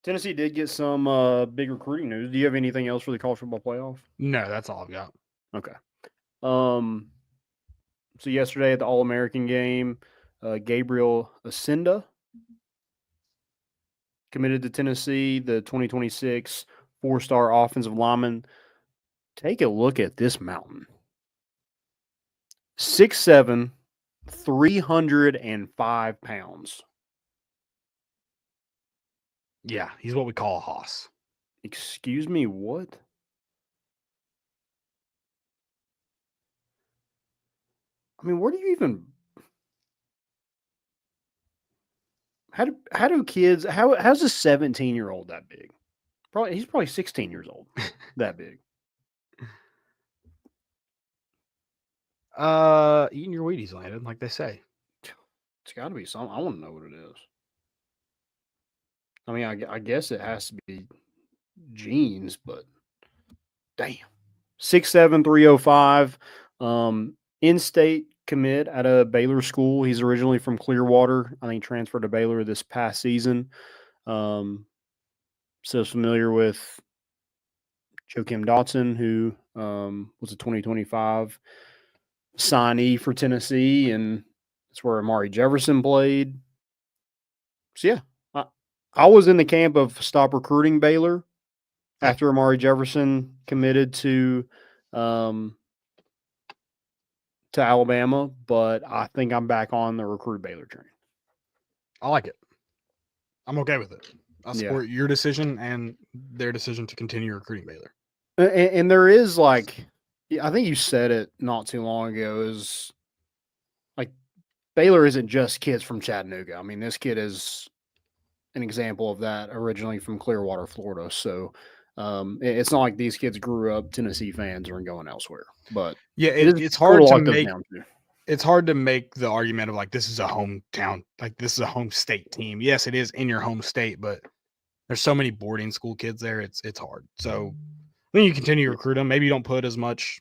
[SPEAKER 6] Tennessee did get some big recruiting news. Do you have anything else for the college football playoff?
[SPEAKER 5] No, that's all I've got.
[SPEAKER 6] Okay. So yesterday at the All-American game, Gabriel Asinda committed to Tennessee, the 2026 4-star offensive lineman. Take a look at this mountain. 6'7", 305 pounds.
[SPEAKER 5] Yeah, he's what we call a hoss.
[SPEAKER 6] Excuse me, what? I mean, where do you even? How do kids? How's a 17-year-old that big? He's probably 16 years old. That big.
[SPEAKER 5] Eating your Wheaties, Landon, like they say.
[SPEAKER 6] It's got to be something. I want to know what it is. I mean, I guess it has to be genes, but damn. 6'7", 305. In-state commit at a Baylor school. He's originally from Clearwater. I think transferred to Baylor this past season. So familiar with Joakim Dotson, who was a 2025 signee for Tennessee, and that's where Amari Jefferson played. So, yeah, I was in the camp of stop recruiting Baylor after Amari Jefferson committed to Alabama, but I think I'm back on the recruit Baylor train.
[SPEAKER 5] I like it. I'm okay with it. I support your decision and their decision to continue recruiting Baylor.
[SPEAKER 6] And there is like, I think you said it not too long ago, is like Baylor isn't just kids from Chattanooga. I mean, this kid is an example of that, originally from Clearwater, Florida. So it's not like these kids grew up Tennessee fans or going elsewhere. But
[SPEAKER 5] yeah, it's hard to make. It's hard to make the argument of like this is a hometown, like this is a home state team. Yes, it is in your home state, but there's so many boarding school kids there. It's hard. So when you continue to recruit them, maybe you don't put as much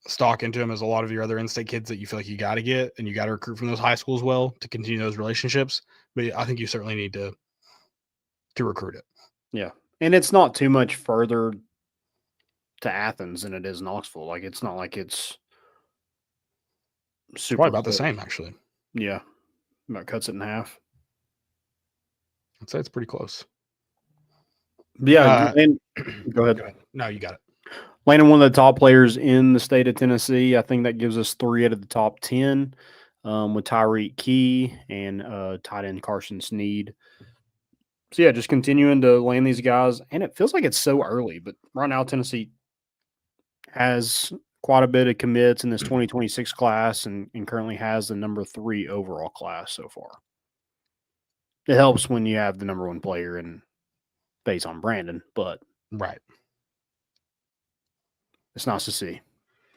[SPEAKER 5] stock into them as a lot of your other in-state kids that you feel like you got to get, and you got to recruit from those high schools well to continue those relationships. But I think you certainly need to recruit it.
[SPEAKER 6] Yeah, and it's not too much further to Athens than it is Knoxville. Like it's not like it's super
[SPEAKER 5] probably about the same, actually.
[SPEAKER 6] Yeah, about cuts it in half.
[SPEAKER 5] I'd say it's pretty close.
[SPEAKER 6] Yeah, and go ahead.
[SPEAKER 5] No, you got it.
[SPEAKER 6] Landon, one of the top players in the state of Tennessee. I think that gives us 3 out of the top 10 with Tyreek Key and tight end Carson Sneed. So, yeah, just continuing to land these guys. And it feels like it's so early, but right now Tennessee has quite a bit of commits in this 2026 class and currently has the number 3 overall class so far. It helps when you have the number 1 player in base on Brandon, but
[SPEAKER 5] right.
[SPEAKER 6] It's nice to see.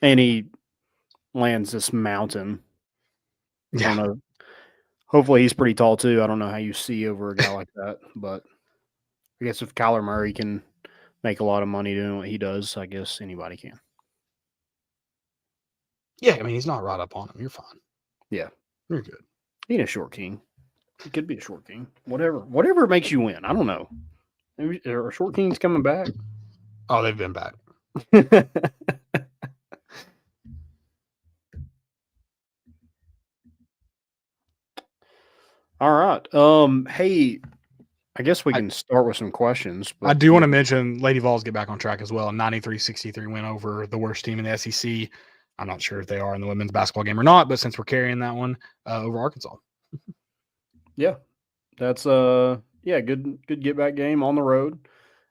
[SPEAKER 6] And he lands this mountain. I
[SPEAKER 5] Yeah.
[SPEAKER 6] don't know. Hopefully he's pretty tall too. I don't know how you see over a guy like that, but I guess if Kyler Murray can make a lot of money doing what he does, I guess anybody can.
[SPEAKER 5] Yeah, I mean, he's not right up on him. You're fine.
[SPEAKER 6] Yeah.
[SPEAKER 5] You're good.
[SPEAKER 6] He ain't a short king. He could be a short king. Whatever makes you win. I don't know. Maybe, are short kings coming back?
[SPEAKER 5] Oh, they've been back.
[SPEAKER 6] All right. Hey, I guess we can start with some questions. But
[SPEAKER 5] I do want to mention Lady Vols get back on track as well. A 93-63 win over the worst team in the SEC. I'm not sure if they are in the women's basketball game or not, but since we're carrying that one over Arkansas.
[SPEAKER 6] Yeah. That's good get back game on the road.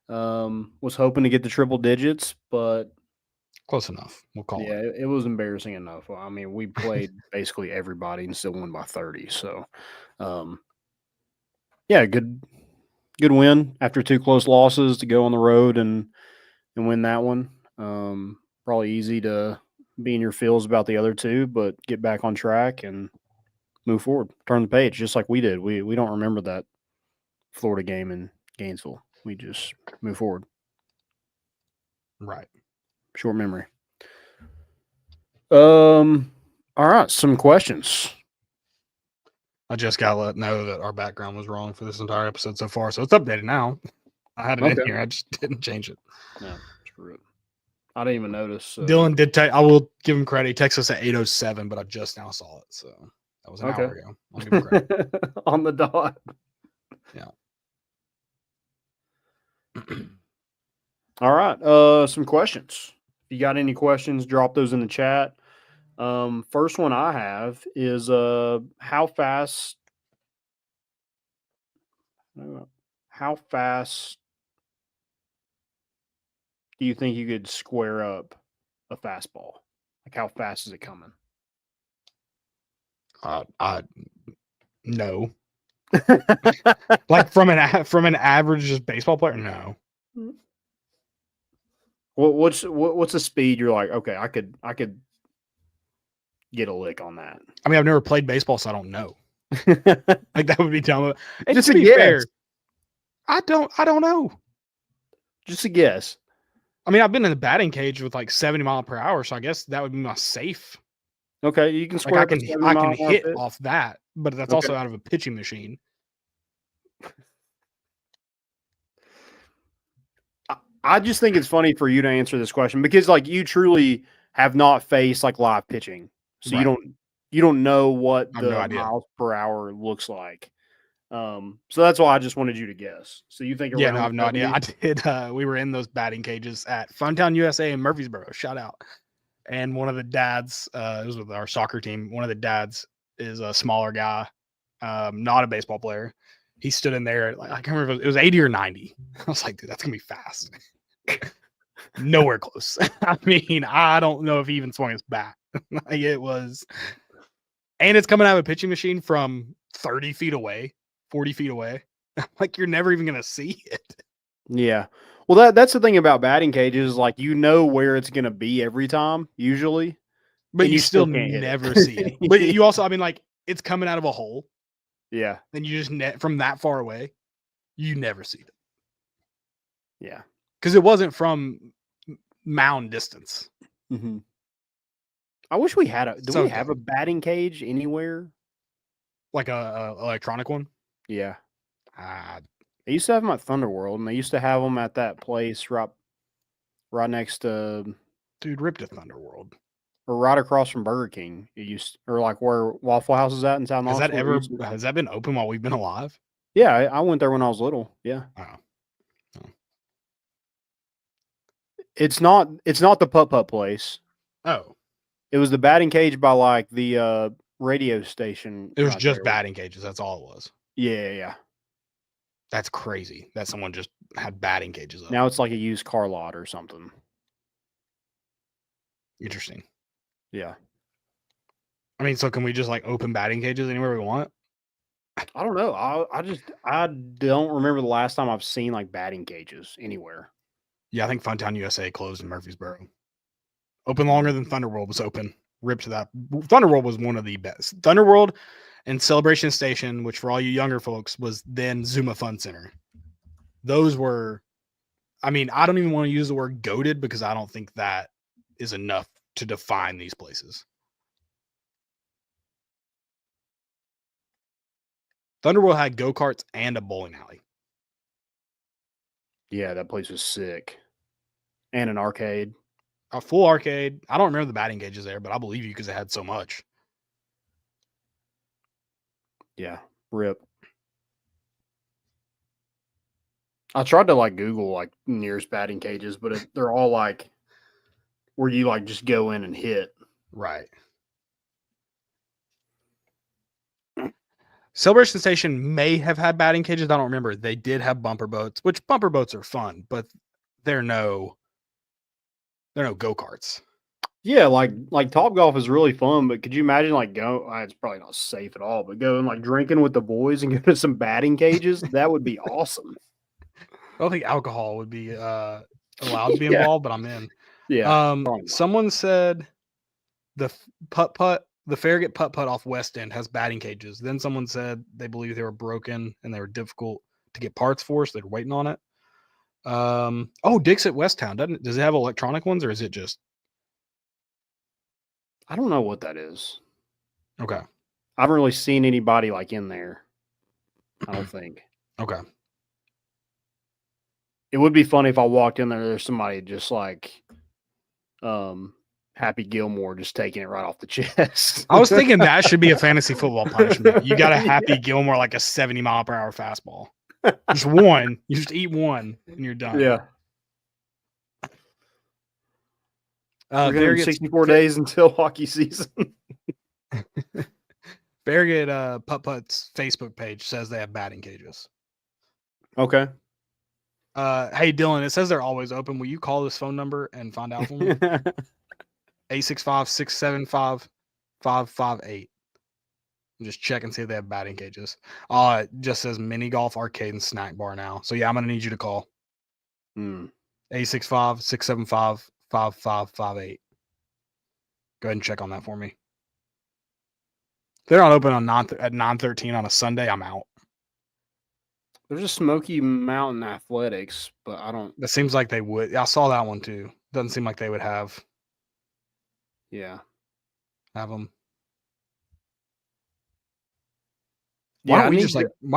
[SPEAKER 6] Was hoping to get the triple digits, but
[SPEAKER 5] close enough. We'll call it.
[SPEAKER 6] It was embarrassing enough. I mean, we played basically everybody and still won by 30. So good win after 2 close losses to go on the road and win that one. Probably easy to be in your feels about the other 2, but get back on track and move forward. Turn the page just like we did. We don't remember that Florida game in Gainesville. We just move forward.
[SPEAKER 5] Right.
[SPEAKER 6] Short memory. All right, some questions.
[SPEAKER 5] I just got to let know that our background was wrong for this entire episode so far, so it's updated now. I had it in here. I just didn't change it.
[SPEAKER 6] Yeah, screw it. I didn't even notice.
[SPEAKER 5] Dylan did I will give him credit. He texted us at 8:07, but I just now saw it, so that was an hour ago. I'll give him credit.
[SPEAKER 6] On the dot.
[SPEAKER 5] Yeah.
[SPEAKER 6] All right. Some questions. If you got any questions, drop those in the chat. First one I have is how fast do you think you could square up a fastball? Like how fast is it coming?
[SPEAKER 5] No. Like from an average just baseball player, no.
[SPEAKER 6] What's the speed you're like, okay, I could get a lick on that?
[SPEAKER 5] I mean, I've never played baseball, so I don't know. Like that would be dumb. And
[SPEAKER 6] Just
[SPEAKER 5] to
[SPEAKER 6] a
[SPEAKER 5] be
[SPEAKER 6] guess.
[SPEAKER 5] fair, I don't know.
[SPEAKER 6] Just a guess.
[SPEAKER 5] I mean, I've been in the batting cage with like 70 miles per hour, so I guess that would be my safe.
[SPEAKER 6] Okay, you can square.
[SPEAKER 5] Like I can hit off that, but that's also out of a pitching machine.
[SPEAKER 6] I just think it's funny for you to answer this question because like you truly have not faced like live pitching. So
[SPEAKER 5] Right.
[SPEAKER 6] you don't know what
[SPEAKER 5] I have
[SPEAKER 6] the
[SPEAKER 5] no idea.
[SPEAKER 6] miles per hour looks like. So that's why I just wanted you to guess. So you think
[SPEAKER 5] Yeah, no, I have no idea. I did we were in those batting cages at Funtown USA in Murfreesboro. Shout out. And one of the dads, it was with our soccer team, one of the dads is a smaller guy, not a baseball player. He stood in there, like, I can't remember if it was 80 or 90. I was like, dude, that's gonna be fast. Nowhere close. I mean, I don't know if he even swung his bat. Like it was, and it's coming out of a pitching machine from 30 feet away, 40 feet away. Like you're never even gonna see it.
[SPEAKER 6] Yeah. Well, that's the thing about batting cages, like you know where it's gonna be every time, usually.
[SPEAKER 5] But you still
[SPEAKER 6] can't hit
[SPEAKER 5] never see it. But you also, I mean, like it's coming out of a hole.
[SPEAKER 6] Yeah.
[SPEAKER 5] And you just from that far away, you never see it.
[SPEAKER 6] Yeah.
[SPEAKER 5] Because it wasn't from mound distance.
[SPEAKER 6] Mm-hmm. I wish we had we have a batting cage anywhere?
[SPEAKER 5] Like a electronic one?
[SPEAKER 6] Yeah. They used to have them at Thunderworld, and they used to have them at that place right next to.
[SPEAKER 5] Dude, ripped to Thunderworld.
[SPEAKER 6] Or right across from Burger King. It used, or like where Waffle House is at in South Knoxville.
[SPEAKER 5] Has that been open while we've been alive?
[SPEAKER 6] Yeah, I went there when I was little. Yeah.
[SPEAKER 5] Oh.
[SPEAKER 6] It's not the putt-putt place.
[SPEAKER 5] Oh.
[SPEAKER 6] It was the batting cage by like the radio station.
[SPEAKER 5] It was just batting cages. That's all it was.
[SPEAKER 6] Yeah.
[SPEAKER 5] That's crazy that someone just had batting cages up.
[SPEAKER 6] Now it's like a used car lot or something.
[SPEAKER 5] Interesting.
[SPEAKER 6] Yeah.
[SPEAKER 5] I mean, so can we just like open batting cages anywhere we want?
[SPEAKER 6] I don't know. I don't remember the last time I've seen like batting cages anywhere.
[SPEAKER 5] Yeah, I think Funtown USA closed in Murfreesboro. Open longer than Thunderworld was open. ripped to that. Thunderworld was one of the best. Thunderworld and Celebration Station, which for all you younger folks was then Zuma Fun Center. Those were, I mean, I don't even want to use the word goated because I don't think that is enough to define these places. Thunderworld had go-karts and a bowling alley.
[SPEAKER 6] Yeah, that place was sick. And an arcade.
[SPEAKER 5] A full arcade. I don't remember the batting cages there, but I believe you because it had so much.
[SPEAKER 6] Yeah, rip. I tried to like Google like nearest batting cages, but they're all like where you like just go in and hit.
[SPEAKER 5] Right. Celebration Station may have had batting cages. I don't remember. They did have bumper boats, which bumper boats are fun, but they're no go-karts.
[SPEAKER 6] Yeah, like Top Golf is really fun, but could you imagine like it's probably not safe at all, but going like drinking with the boys and going to some batting cages? That would be awesome.
[SPEAKER 5] I don't think alcohol would be allowed to be involved, but I'm in.
[SPEAKER 6] Yeah.
[SPEAKER 5] Someone said the Farragut putt off West End has batting cages. Then someone said they believe they were broken and they were difficult to get parts for, so they're waiting on it. Dick's at West Town. Does it have electronic ones or is it just?
[SPEAKER 6] I don't know what that is.
[SPEAKER 5] Okay.
[SPEAKER 6] I haven't really seen anybody like in there. I don't think.
[SPEAKER 5] Okay.
[SPEAKER 6] It would be funny if I walked in there. There's somebody just like, Happy Gilmore just taking it right off the chest.
[SPEAKER 5] I was thinking that should be a fantasy football punishment. You got a Happy Gilmore like a 70-mile-per-hour fastball. Just one. You just eat one and you're done.
[SPEAKER 6] Yeah. We're 64 days until hockey season.
[SPEAKER 5] Farragut Putt-Putt's Facebook page says they have batting cages.
[SPEAKER 6] Okay.
[SPEAKER 5] Hey, Dylan, it says they're always open. Will you call this phone number and find out for me? 865-675-558. Just check and see if they have batting cages. It just says mini golf, arcade, and snack bar now. So, yeah, I'm going to need you to call. 865-675-5558. Go ahead and check on that for me. If they're not open at 9:13 on a Sunday, I'm out.
[SPEAKER 6] There's a Smoky Mountain Athletics, but I don't.
[SPEAKER 5] It seems like they would. I saw that one too. Doesn't seem like they would have.
[SPEAKER 6] Yeah.
[SPEAKER 5] Have them.
[SPEAKER 6] Yeah,
[SPEAKER 5] Why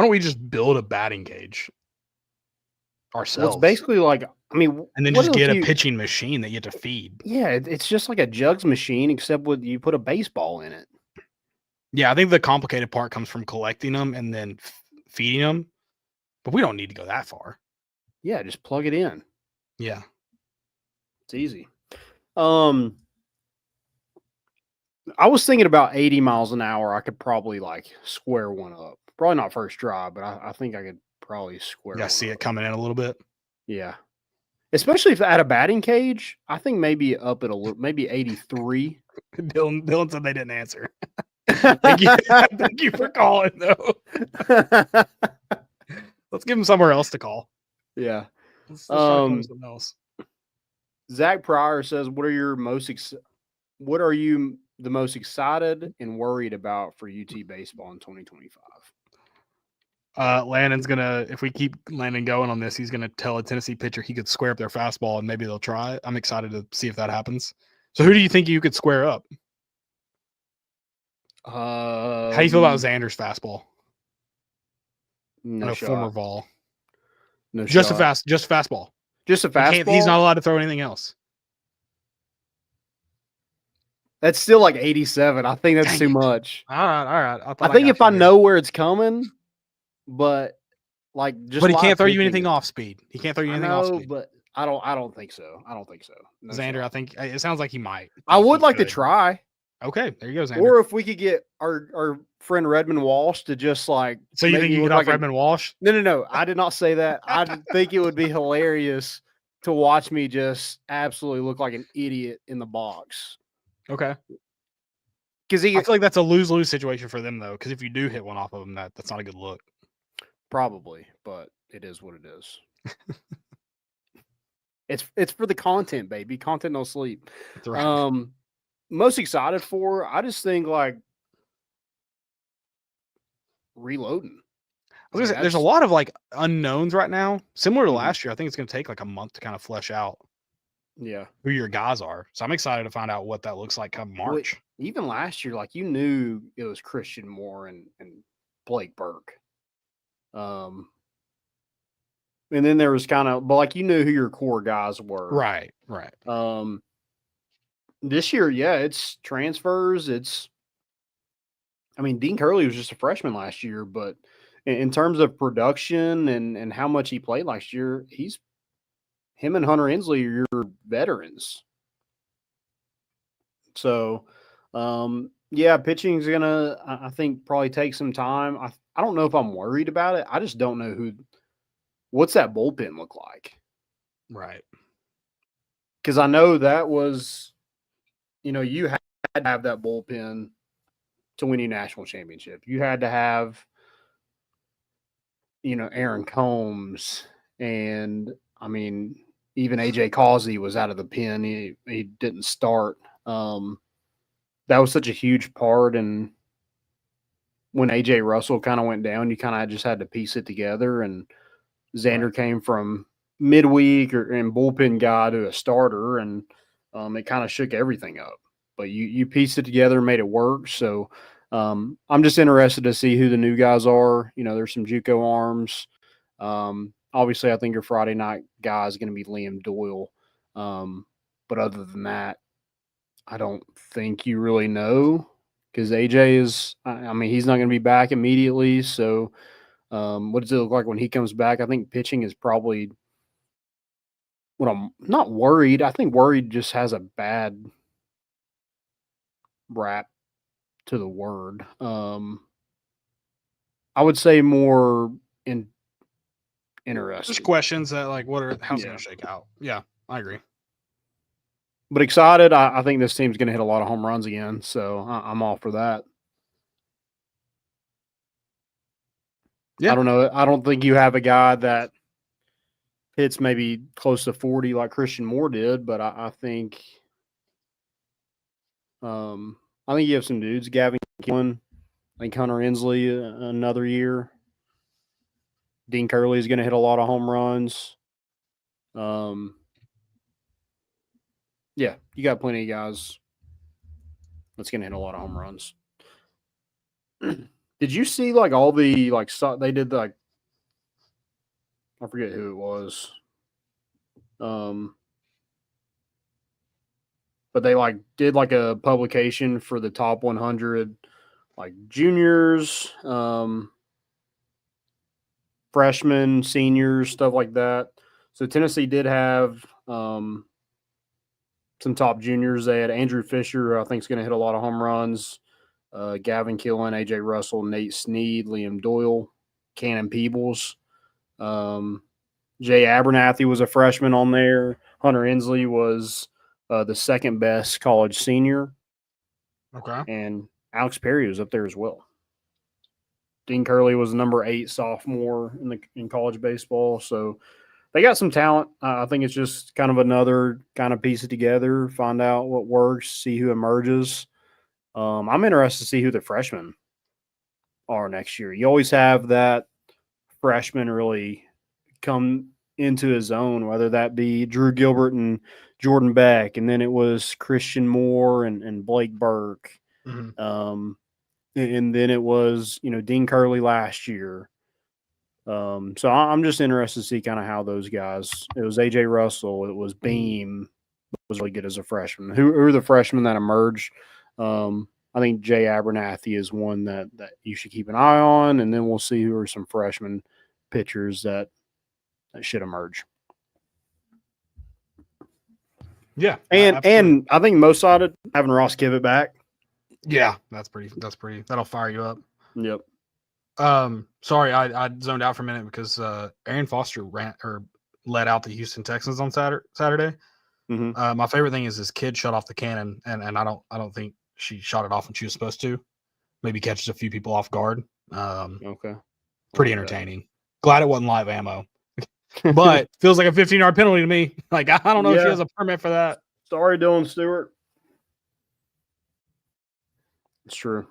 [SPEAKER 5] don't we just build a batting cage ourselves?
[SPEAKER 6] Well, it's basically like, and
[SPEAKER 5] then just get a pitching machine that you have to feed.
[SPEAKER 6] Yeah, it's just like a jugs machine, except you put a baseball in it.
[SPEAKER 5] Yeah, I think the complicated part comes from collecting them and then feeding them, but we don't need to go that far.
[SPEAKER 6] Yeah, just plug it in.
[SPEAKER 5] Yeah,
[SPEAKER 6] it's easy. I was thinking about 80 miles an hour. I could probably like square one up. Probably not first drive, but I think I could probably square.
[SPEAKER 5] You see it coming in a little bit.
[SPEAKER 6] Yeah, especially if at a batting cage. I think maybe up at a little, maybe 83.
[SPEAKER 5] Dylan said they didn't answer. Thank you for calling though. Let's give him somewhere else to call.
[SPEAKER 6] Yeah.
[SPEAKER 5] Let's something else.
[SPEAKER 6] Zach Pryor says, "What are you the most excited and worried about for UT baseball in 2025?"
[SPEAKER 5] Landon's gonna, if we keep Landon going on this, he's gonna tell a Tennessee pitcher he could square up their fastball and maybe they'll try it. I'm excited to see if that happens. So who do you think you could square up? How do you feel about Xander's fastball?
[SPEAKER 6] No
[SPEAKER 5] former Vol.
[SPEAKER 6] No
[SPEAKER 5] just
[SPEAKER 6] shot.
[SPEAKER 5] Just fastball.
[SPEAKER 6] Just a fastball.
[SPEAKER 5] He's not allowed to throw anything else.
[SPEAKER 6] That's still like 87. I think that's too much.
[SPEAKER 5] All right.
[SPEAKER 6] I think if I know where it's coming, but like
[SPEAKER 5] but he can't throw you anything off speed. He can't throw you anything off speed.
[SPEAKER 6] But I don't think so. No
[SPEAKER 5] Xander,
[SPEAKER 6] shot.
[SPEAKER 5] I think it sounds like he might.
[SPEAKER 6] I would like to try.
[SPEAKER 5] Okay, there you go, Xander.
[SPEAKER 6] Or if we could get our friend Redmond Walsh to just like.
[SPEAKER 5] So you think you get off Redmond Walsh?
[SPEAKER 6] No. I did not say that. I think it would be hilarious to watch me just absolutely look like an idiot in the box.
[SPEAKER 5] Okay.
[SPEAKER 6] Because
[SPEAKER 5] I feel like that's a lose-lose situation for them though. Because if you do hit one off of them, that's not a good look.
[SPEAKER 6] Probably, but it is what it is. It's for the content, baby. Content no sleep.
[SPEAKER 5] That's right.
[SPEAKER 6] most excited for, I just think like reloading.
[SPEAKER 5] I was gonna say, there's a lot of like unknowns right now, similar to last year. I think it's going to take like a month to kind of flesh out who your guys are. So I'm excited to find out what that looks like come March.
[SPEAKER 6] Even last year, like you knew it was Christian Moore and Blake Burke. And then there was kind of, but like you knew who your core guys were.
[SPEAKER 5] Right.
[SPEAKER 6] This year, yeah, it's transfers. Dean Curley was just a freshman last year, but in terms of production and how much he played last year, him and Hunter Inslee are your veterans. So, pitching is gonna, I think, probably take some time. I don't know if I'm worried about it. I just don't know what's that bullpen look like.
[SPEAKER 5] Right.
[SPEAKER 6] Because I know that was, you had to have that bullpen to win your national championship. You had to have, Aaron Combs and, even AJ Causey was out of the pen. He didn't start. That was such a huge part. And when AJ Russell kind of went down, you kind of just had to piece it together. And Xander came from midweek and bullpen guy to a starter, and it kind of shook everything up. But you pieced it together and made it work. So I'm just interested to see who the new guys are. There's some JUCO arms. Obviously, I think your Friday night guy is going to be Liam Doyle. But other than that, I don't think you really know because AJ is – he's not going to be back immediately. So what does it look like when he comes back? I think pitching is probably what I'm not worried. I think worried just has a bad rap to the word. I would say more interesting.
[SPEAKER 5] Just questions that like how's it going to shake out? Yeah, I agree.
[SPEAKER 6] But excited. I think this team's going to hit a lot of home runs again, so I'm all for that. Yeah. I don't know. I don't think you have a guy that hits maybe close to 40 like Christian Moore did, but I think you have some dudes. Gavin Killen, I think Hunter Inslee another year. Dean Curley is going to hit a lot of home runs. Yeah, you got plenty of guys that's going to hit a lot of home runs. Did you see like all the they did I forget who it was. But they did a publication for the top 100 juniors, freshmen, seniors, stuff like that. So Tennessee did have some top juniors. They had Andrew Fisher, who I think is going to hit a lot of home runs. Gavin Killen, AJ Russell, Nate Snead, Liam Doyle, Cannon Peebles. Jay Abernathy was a freshman on there. Hunter Inslee was the second best college senior.
[SPEAKER 5] Okay.
[SPEAKER 6] And Alex Perry was up there as well. Dean Curley was the number 8 sophomore in college baseball. So they got some talent. I think it's just kind of another kind of piece it together, find out what works, see who emerges. I'm interested to see who the freshmen are next year. You always have that freshman really come into his own, whether that be Drew Gilbert and Jordan Beck, and then it was Christian Moore and Blake Burke. Mm-hmm. And then it was, Dean Curley last year. So I'm just interested to see kind of how those guys, it was AJ Russell, it was Beam, was really good as a freshman. Who are the freshmen that emerged? I think Jay Abernathy is one that you should keep an eye on, and then we'll see who are some freshman pitchers that should emerge.
[SPEAKER 5] Yeah.
[SPEAKER 6] And I think most of it, having Ross Kivett back.
[SPEAKER 5] Yeah, that's pretty. That'll fire you up.
[SPEAKER 6] Yep.
[SPEAKER 5] Sorry, I zoned out for a minute because Aaron Foster led out the Houston Texans on Saturday. Mm-hmm. My favorite thing is his kid shut off the cannon, and I don't think she shot it off when she was supposed to. Maybe catches a few people off guard.
[SPEAKER 6] Okay.
[SPEAKER 5] Pretty entertaining. Glad it wasn't live ammo, but feels like a 15-yard penalty to me. I don't know if she has a permit for that.
[SPEAKER 6] Sorry, Dylan Stewart. It's true.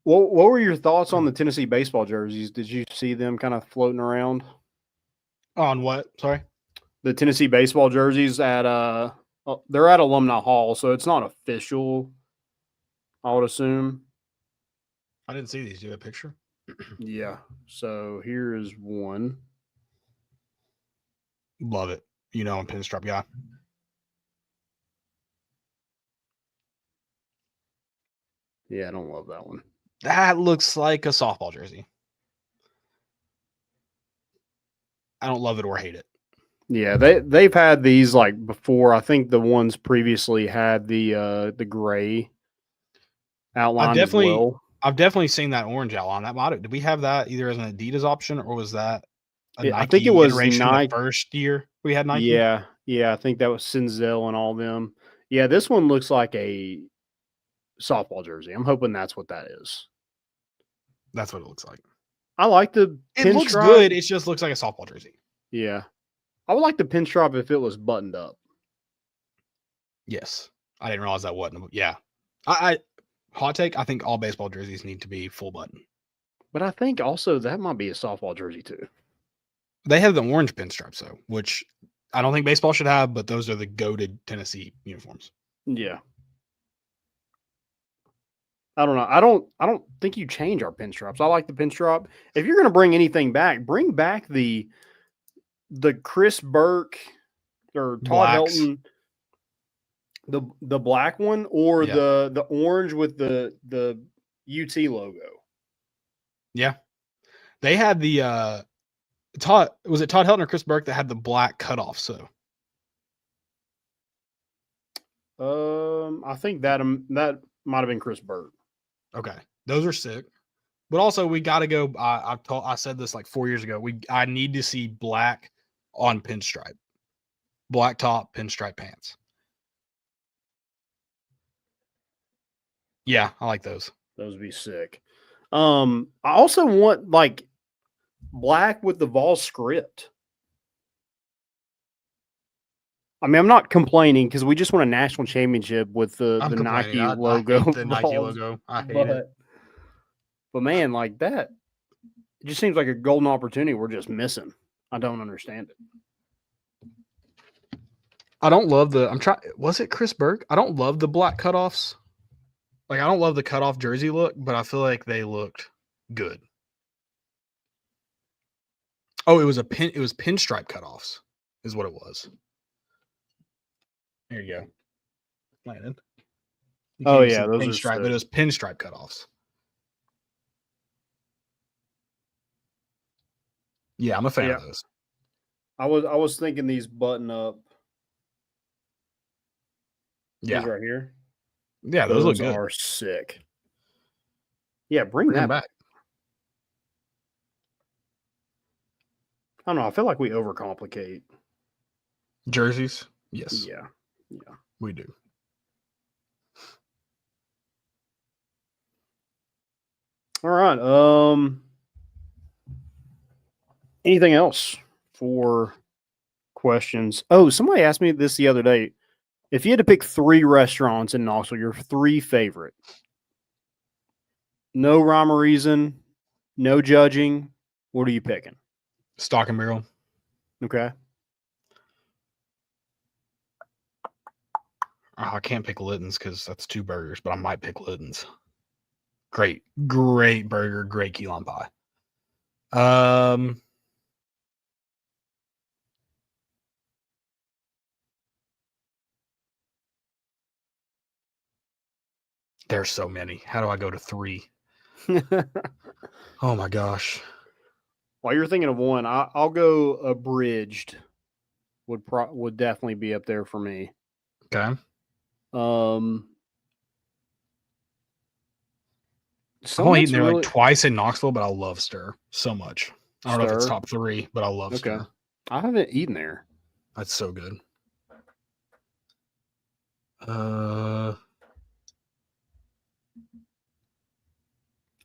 [SPEAKER 6] What were your thoughts on the Tennessee baseball jerseys? Did you see them kind of floating around?
[SPEAKER 5] On what? Sorry.
[SPEAKER 6] The Tennessee baseball jerseys at they're at Alumni Hall, so it's not official, I would assume.
[SPEAKER 5] I didn't see these. Do you have a picture?
[SPEAKER 6] Yeah. So here is one.
[SPEAKER 5] Love it. You know I'm a pinstripe guy.
[SPEAKER 6] Yeah, I don't love that one.
[SPEAKER 5] That looks like a softball jersey. I don't love it or hate it.
[SPEAKER 6] Yeah, they've had these like before. I think the ones previously had the gray outline as well.
[SPEAKER 5] I've definitely seen that orange outline. Did we have that either as an Adidas option or was that a Nike
[SPEAKER 6] I think it was
[SPEAKER 5] iteration
[SPEAKER 6] Nike.
[SPEAKER 5] the first year we had Nike?
[SPEAKER 6] Yeah, I think that was Sinzel and all them. Yeah, this one looks like a softball jersey. I'm hoping that's what that is.
[SPEAKER 5] That's what it looks like.
[SPEAKER 6] I like the
[SPEAKER 5] It looks
[SPEAKER 6] pinstripe.
[SPEAKER 5] good. It just looks like a softball jersey.
[SPEAKER 6] Yeah. I would like the pinstripe if it was buttoned up.
[SPEAKER 5] Yes. I didn't realize that wasn't. Yeah. I hot take, I think all baseball jerseys need to be full button.
[SPEAKER 6] But I think also that might be a softball jersey too.
[SPEAKER 5] They have the orange pinstripes though, which I don't think baseball should have, but those are the goated Tennessee uniforms.
[SPEAKER 6] Yeah. I don't know. I don't think you change our pinstripes. I like the pinstripe. If you're going to bring anything back, bring back the Chris Burke or Todd
[SPEAKER 5] Blacks.
[SPEAKER 6] Helton, the black one, or
[SPEAKER 5] Yeah.
[SPEAKER 6] the orange with the UT logo.
[SPEAKER 5] Yeah. They had the Todd Helton or Chris Burke that had the black cutoff, so
[SPEAKER 6] I think that might have been Chris Burke.
[SPEAKER 5] okay. Those are sick. But also we got to go I said this like 4 years ago. I need to see black on pinstripe. Black top, pinstripe pants. Yeah, I like those.
[SPEAKER 6] Those would be sick. I also want like black with the Vols script. I mean, I'm not complaining because we just won a national championship with the Nike logo.
[SPEAKER 5] I hate the Nike logo. I hate it.
[SPEAKER 6] But man, like that, it just seems like a golden opportunity we're just missing. I don't understand it.
[SPEAKER 5] I don't love was it Chris Burke? I don't love the black cutoffs. Like I don't love the cutoff jersey look, but I feel like they looked good. Oh, it was pinstripe cutoffs, is what it was. There you go. Landon.
[SPEAKER 6] Oh yeah, those are
[SPEAKER 5] pinstripe, but it was pinstripe cutoffs. Yeah, I'm a fan of those.
[SPEAKER 6] I was thinking these button up.
[SPEAKER 5] Yeah,
[SPEAKER 6] these right here.
[SPEAKER 5] Yeah, those look good.
[SPEAKER 6] Are sick. Yeah, bring
[SPEAKER 5] them
[SPEAKER 6] that
[SPEAKER 5] back.
[SPEAKER 6] I don't know. I feel like we overcomplicate
[SPEAKER 5] jerseys. Yes.
[SPEAKER 6] Yeah,
[SPEAKER 5] we do.
[SPEAKER 6] All right. Anything else for questions? Oh, somebody asked me this the other day. If you had to pick 3 restaurants in Knoxville, your 3 favorite, no rhyme or reason, no judging, what are you picking?
[SPEAKER 5] Stock and Barrel.
[SPEAKER 6] Okay.
[SPEAKER 5] I can't pick Litton's because that's 2 burgers, but I might pick Litton's. Great burger, great key lime pie. There's so many. How do I go to 3? Oh my gosh.
[SPEAKER 6] While you're thinking of one, I'll go Abridged. Would definitely be up there for me.
[SPEAKER 5] Okay.
[SPEAKER 6] I've
[SPEAKER 5] only eaten there like twice in Knoxville, but I love Stir so much. I don't know if it's top 3, but I love Stir.
[SPEAKER 6] I haven't eaten there.
[SPEAKER 5] That's so good.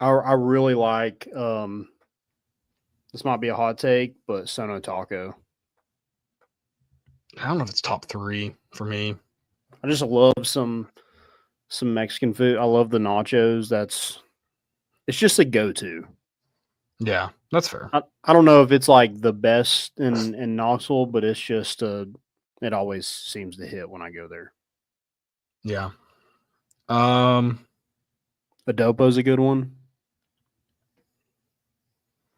[SPEAKER 6] I really like this might be a hot take, but Sono Taco.
[SPEAKER 5] I don't know if it's top 3 for me.
[SPEAKER 6] I just love some some Mexican food. I love the nachos. It's just a go-to.
[SPEAKER 5] Yeah, that's fair.
[SPEAKER 6] I don't know if it's like the best in Knoxville, but it's just it always seems to hit when I go there.
[SPEAKER 5] Yeah.
[SPEAKER 6] Adopo's a good one.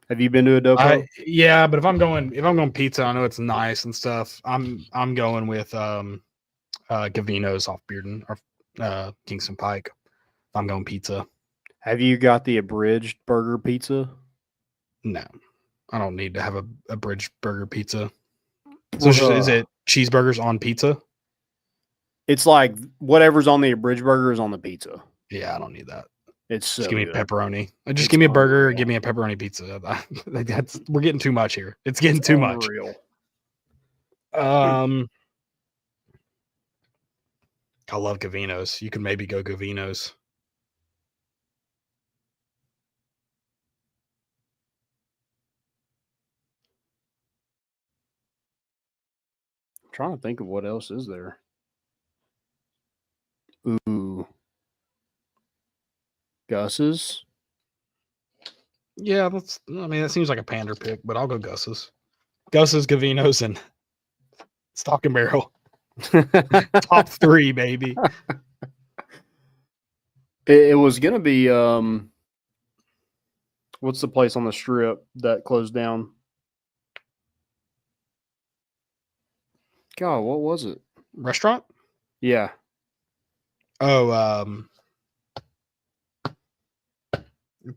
[SPEAKER 6] Have you been to Adopo?
[SPEAKER 5] Yeah, but if I'm going pizza, I know it's nice and stuff. I'm going with Gavino's off Bearden or Kingston Pike. If I'm going pizza.
[SPEAKER 6] Have you got the abridged burger pizza?
[SPEAKER 5] No, I don't need to have a bridge burger pizza. So is it cheeseburgers on pizza?
[SPEAKER 6] It's like whatever's on the abridged burger is on the pizza.
[SPEAKER 5] Yeah, I don't need that.
[SPEAKER 6] It's so
[SPEAKER 5] just give me
[SPEAKER 6] good.
[SPEAKER 5] pepperoni. Just give me a burger. Give me a pepperoni pizza. We're getting too much here. It's getting too much. I love Gavino's. You can maybe go Gavino's.
[SPEAKER 6] I'm trying to think of what else is there. Ooh. Gus's?
[SPEAKER 5] Yeah, that seems like a pander pick, but I'll go Gus's. Gus's, Gavino's, and Stock and Barrel. Top 3, baby.
[SPEAKER 6] It was gonna be what's the place on the strip that closed down? God, what was it?
[SPEAKER 5] Restaurant?
[SPEAKER 6] Yeah.
[SPEAKER 5] Oh,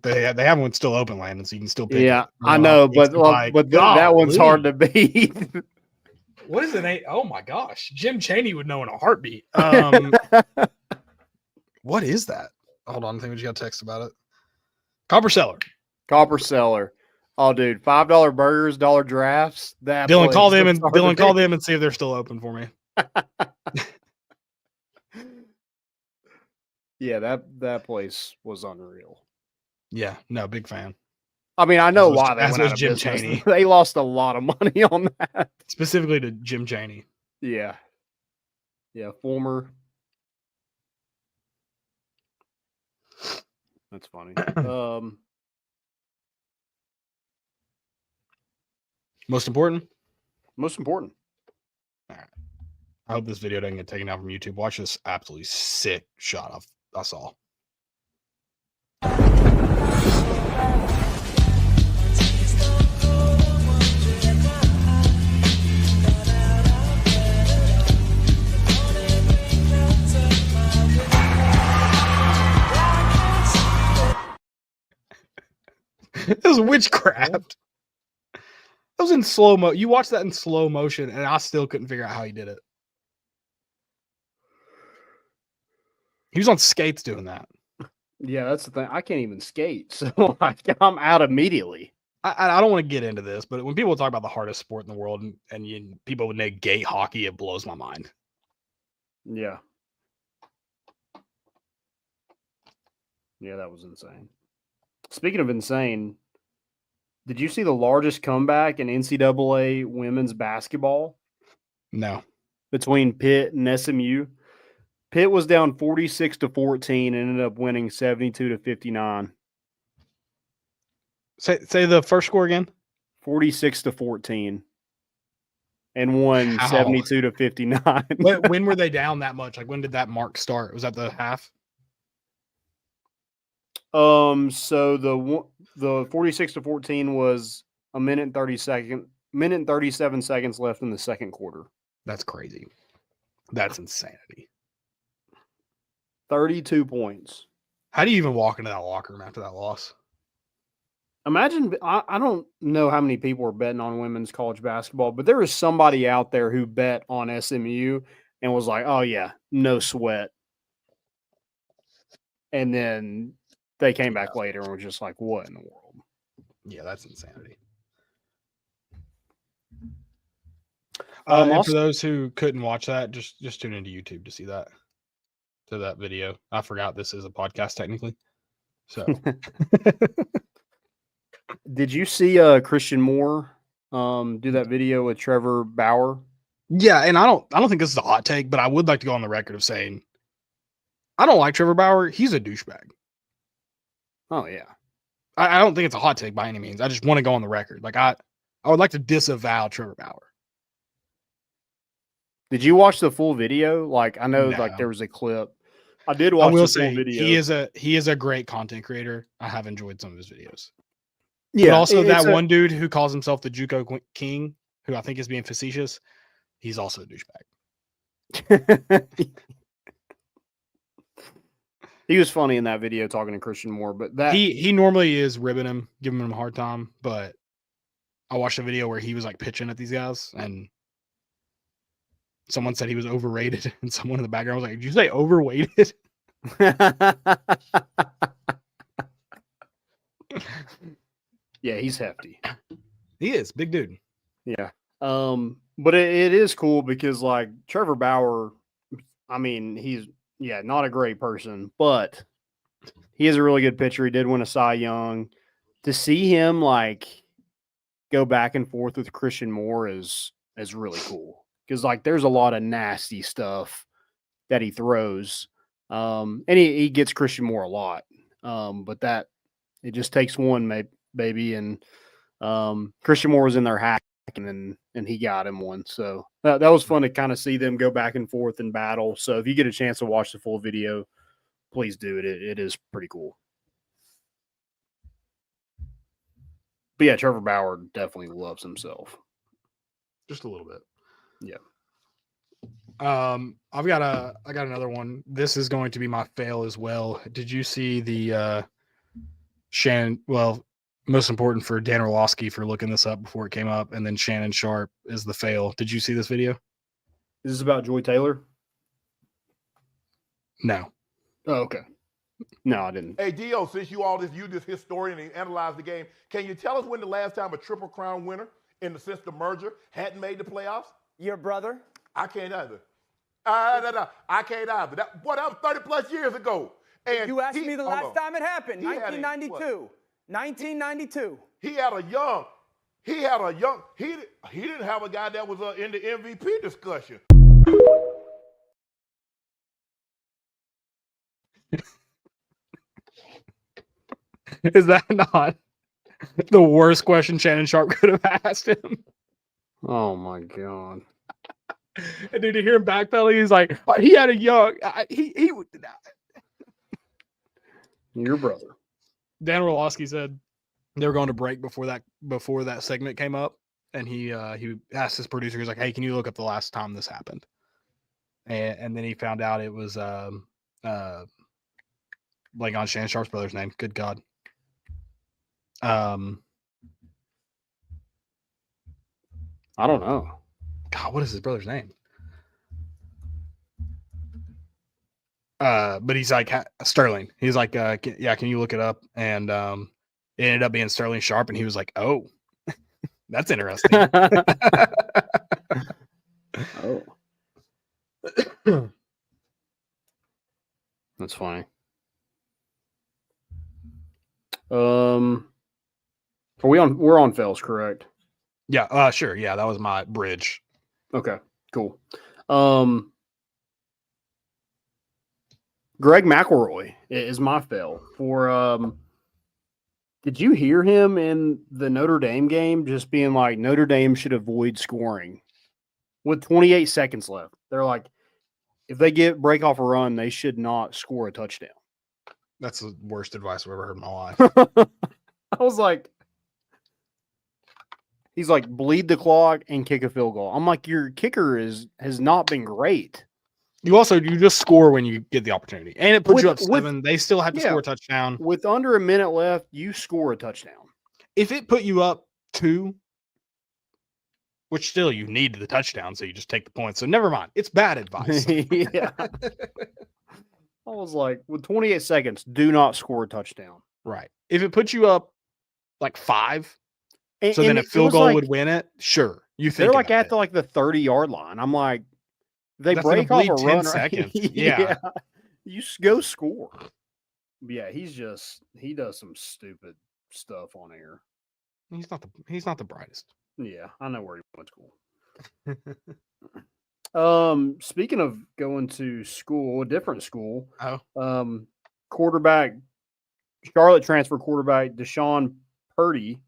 [SPEAKER 5] they have one still open, Landon, so you can still pick it.
[SPEAKER 6] I know, but that one's hard to beat.
[SPEAKER 5] What is it? Oh my gosh, Jim Chaney would know in a heartbeat. What is that? Hold on, I think we just got a text about it. Copper Cellar.
[SPEAKER 6] Oh, dude, $5 burgers, dollar drafts.
[SPEAKER 5] Dylan, call them and see if they're still open for me.
[SPEAKER 6] Yeah, that place was unreal.
[SPEAKER 5] Yeah, no, big fan.
[SPEAKER 6] I mean, I know why they went out of
[SPEAKER 5] Jim
[SPEAKER 6] business.
[SPEAKER 5] Chaney.
[SPEAKER 6] They lost a lot of money on that.
[SPEAKER 5] Specifically to Jim Chaney.
[SPEAKER 6] Yeah. Yeah, former. That's funny.
[SPEAKER 5] Most important?
[SPEAKER 6] Most important.
[SPEAKER 5] All right. I hope this video doesn't get taken down from YouTube. Watch this absolutely sick shot I saw. It was witchcraft. That was in slow mo. You watched that in slow motion, and I still couldn't figure out how he did it. He was on skates doing that.
[SPEAKER 6] Yeah, that's the thing. I can't even skate, so I'm out immediately.
[SPEAKER 5] I don't want to get into this, but when people talk about the hardest sport in the world and people would negate hockey, it blows my mind.
[SPEAKER 6] Yeah. Yeah, that was insane. Speaking of insane, did you see the largest comeback in NCAA women's basketball?
[SPEAKER 5] No.
[SPEAKER 6] Between Pitt and SMU. Pitt was down 46-14 and ended up winning 72-59.
[SPEAKER 5] Say the first score again.
[SPEAKER 6] 46-14. And won 72-59.
[SPEAKER 5] When were they down that much? Like, when did that mark start? Was that the half?
[SPEAKER 6] So the 46-14 was a minute and 37 seconds left in the second quarter.
[SPEAKER 5] That's crazy. That's insanity.
[SPEAKER 6] 32 points.
[SPEAKER 5] How do you even walk into that locker room after that loss?
[SPEAKER 6] Imagine, I don't know how many people are betting on women's college basketball, but there is somebody out there who bet on SMU and was like, oh yeah, no sweat. And then they came back later and were just like, what in the world?
[SPEAKER 5] Yeah, that's insanity.
[SPEAKER 6] Also,
[SPEAKER 5] for those who couldn't watch that, just tune into YouTube to see that. To that video. I forgot this is a podcast technically. So
[SPEAKER 6] did you see Christian Moore do that video with Trevor Bauer?
[SPEAKER 5] Yeah, and I don't think this is a hot take, but I would like to go on the record of saying I don't like Trevor Bauer. He's a douchebag.
[SPEAKER 6] Oh yeah.
[SPEAKER 5] I don't think it's a hot take by any means. I just want to go on the record. Like I would like to disavow Trevor Bauer.
[SPEAKER 6] Did you watch the full video? Like I know,
[SPEAKER 5] No.
[SPEAKER 6] like there was a clip. I did watch the full video.
[SPEAKER 5] He is a great content creator. I have enjoyed some of his videos.
[SPEAKER 6] Yeah.
[SPEAKER 5] But also that one dude who calls himself the JUCO King, who I think is being facetious, he's also a douchebag.
[SPEAKER 6] He was funny in that video talking to Christian Moore, but that
[SPEAKER 5] he normally is ribbing him, giving him a hard time. But I watched a video where he was like pitching at these guys, and someone said he was overrated, and someone in the background was like, "Did you say overweighted?"
[SPEAKER 6] Yeah, he's hefty.
[SPEAKER 5] He is big dude.
[SPEAKER 6] Yeah. But it is cool because like Trevor Bauer, I mean, he's not a great person, but he is a really good pitcher. He did win a Cy Young. To see him like go back and forth with Christian Moore is really cool. Because like there's a lot of nasty stuff that he throws. And he gets Christian Moore a lot. But that it just takes one baby. And Christian Moore was in there hacking and he got him one. So that was fun to kind of see them go back and forth in battle. So if you get a chance to watch the full video, please do it. It is pretty cool. But yeah, Trevor Bauer definitely loves himself.
[SPEAKER 5] Just a little bit.
[SPEAKER 6] Yeah.
[SPEAKER 5] I got another one. This is going to be my fail as well. Did you see the Shannon? Well, most important for Dan Orlowski for looking this up before it came up, and then Shannon Sharp is the fail. Did you see this video?
[SPEAKER 6] Is this about Joy Taylor?
[SPEAKER 5] No.
[SPEAKER 6] Oh, okay. No, I didn't.
[SPEAKER 8] Hey, Dio, since you this historian and analyze the game, can you tell us when the last time a Triple Crown winner since the merger hadn't made the playoffs?
[SPEAKER 9] Your brother?
[SPEAKER 8] I can't either. I can't either. That was 30 plus years ago. And
[SPEAKER 9] you asked me the last time it happened, 1992. 1992.
[SPEAKER 8] He didn't have a guy that was in the MVP discussion.
[SPEAKER 5] Is that not the worst question Shannon Sharp could have asked him?
[SPEAKER 6] Oh my God.
[SPEAKER 5] And dude, to hear him backpedal, he's like, he had a young, he would.
[SPEAKER 6] Your brother.
[SPEAKER 5] Dan Orlowski said they were going to break before that segment came up, and he asked his producer, he's like, "Hey, can you look up the last time this happened?" And then he found out it was like on Shannon Sharp's brother's name. Good God.
[SPEAKER 6] I don't know.
[SPEAKER 5] God, what is his brother's name? But he's like Sterling. He's like, can you look it up? And it ended up being Sterling Sharp, and he was like, "Oh, that's interesting."
[SPEAKER 6] Oh, that's funny. We're on fails, correct?
[SPEAKER 5] Yeah, sure. Yeah, that was my bridge.
[SPEAKER 6] Okay, cool. Greg McElroy is my fail for did you hear him in the Notre Dame game just being like Notre Dame should avoid scoring with 28 seconds left? They're like, if they break off a run, they should not score a touchdown.
[SPEAKER 5] That's the worst advice I've ever heard in my life.
[SPEAKER 6] I was like, he's like, bleed the clock and kick a field goal. I'm like, your kicker has not been great.
[SPEAKER 5] You just score when you get the opportunity, and it puts you up 7. They still have to score a touchdown.
[SPEAKER 6] With under a minute left, you score a touchdown.
[SPEAKER 5] If it put you up 2, which still you need the touchdown, so you just take the points. So never mind. It's bad advice.
[SPEAKER 6] Yeah. I was like, with 28 seconds, do not score a touchdown.
[SPEAKER 5] Right. If it puts you up like 5, so then a field goal would win it. Sure. You think
[SPEAKER 6] they're like at the 30-yard line. I'm like, they break off a run.
[SPEAKER 5] 10 seconds.
[SPEAKER 6] Yeah. You go score. Yeah, he does some stupid stuff on air.
[SPEAKER 5] He's not the brightest.
[SPEAKER 6] Yeah, I know where he went to school. Speaking of going to school, a different school,
[SPEAKER 5] Oh,
[SPEAKER 6] quarterback, Charlotte transfer quarterback Deshaun Purdy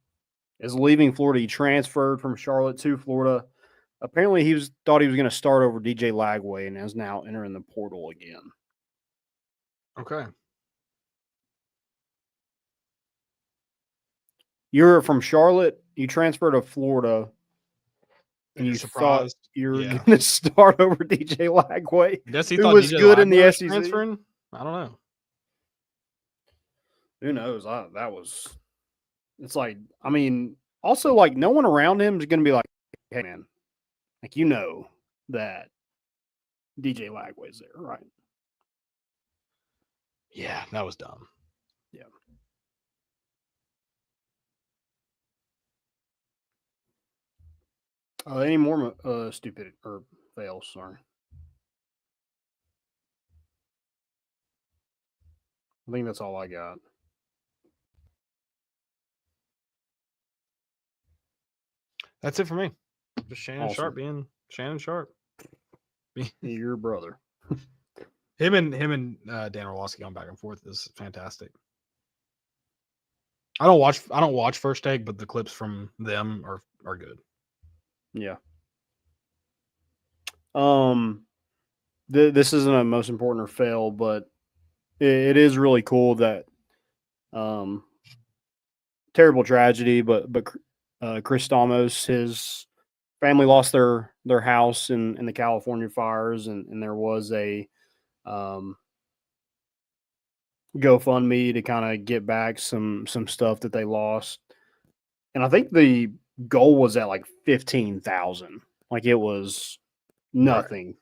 [SPEAKER 6] is leaving Florida. He transferred from Charlotte to Florida. Apparently, thought he was going to start over DJ Lagway and is now entering the portal again.
[SPEAKER 5] okay.
[SPEAKER 6] You're from Charlotte. You transferred to Florida, and
[SPEAKER 5] you're
[SPEAKER 6] you
[SPEAKER 5] surprised
[SPEAKER 6] thought you were
[SPEAKER 5] Yeah.
[SPEAKER 6] going to start over DJ Lagway,
[SPEAKER 5] Guess he
[SPEAKER 6] who
[SPEAKER 5] thought
[SPEAKER 6] was
[SPEAKER 5] DJ
[SPEAKER 6] good in the
[SPEAKER 5] Lagway was
[SPEAKER 6] SEC.
[SPEAKER 5] transferring. I don't know.
[SPEAKER 6] Who knows? It's like, I mean, also, like, no one around him is going to be like, hey, man, like, you know that DJ Lagway's there, right?
[SPEAKER 5] Yeah, that was dumb.
[SPEAKER 6] Yeah. Any more stupid or fails? Sorry. I think that's all I got.
[SPEAKER 5] That's it for me. Just Shannon
[SPEAKER 6] Awesome.
[SPEAKER 5] Sharp being Shannon Sharp.
[SPEAKER 6] Your brother.
[SPEAKER 5] Him and Dan Orlowski going back and forth is fantastic. I don't watch First Take, but the clips from them are good.
[SPEAKER 6] Yeah. This isn't a most important or fail, but it is really cool that terrible tragedy, but Chris Stamos, his family lost their house in the California fires, and there was a GoFundMe to kind of get back some stuff that they lost. And I think the goal was at like 15,000. Like, it was nothing. Right.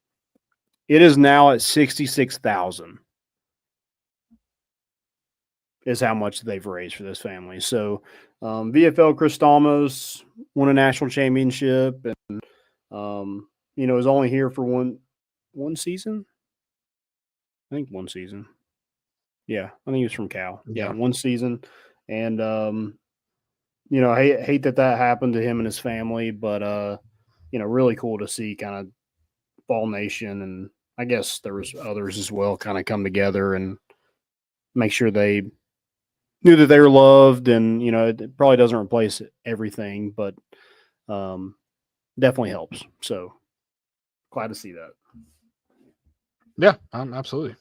[SPEAKER 6] It is now at 66,000 is how much they've raised for this family. So VFL Chris Stamos won a national championship and is only here for one season. I think one season. Yeah, I think he was from Cal. Yeah, one season. And I hate that happened to him and his family, but really cool to see kind of Ball Nation, and I guess there was others as well, kind of come together and make sure they knew that they were loved. And it probably doesn't replace everything, but definitely helps. So glad to see that.
[SPEAKER 5] Yeah, absolutely.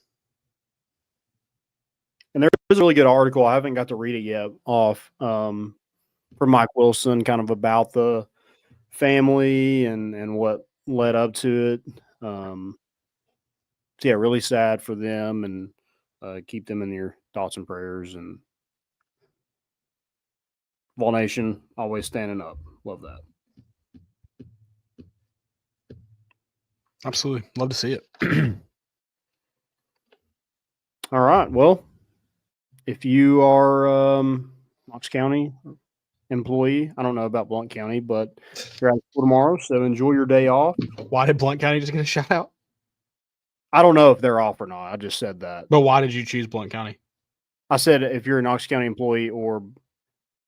[SPEAKER 6] And there is a really good article. I haven't got to read it yet from Mike Wilson, kind of about the family and what led up to it. So yeah, really sad for them, and keep them in your thoughts and prayers. And Vol Nation always standing up. Love that.
[SPEAKER 5] Absolutely. Love to see it.
[SPEAKER 6] All right. Well, if you are Knox County employee, I don't know about Blount County, but you're out tomorrow, so enjoy your day off.
[SPEAKER 5] Why did Blount County just get a shout out?
[SPEAKER 6] I don't know if they're off or not. I just said that.
[SPEAKER 5] But why did you choose Blount County?
[SPEAKER 6] I said if you're a Knox County employee, or,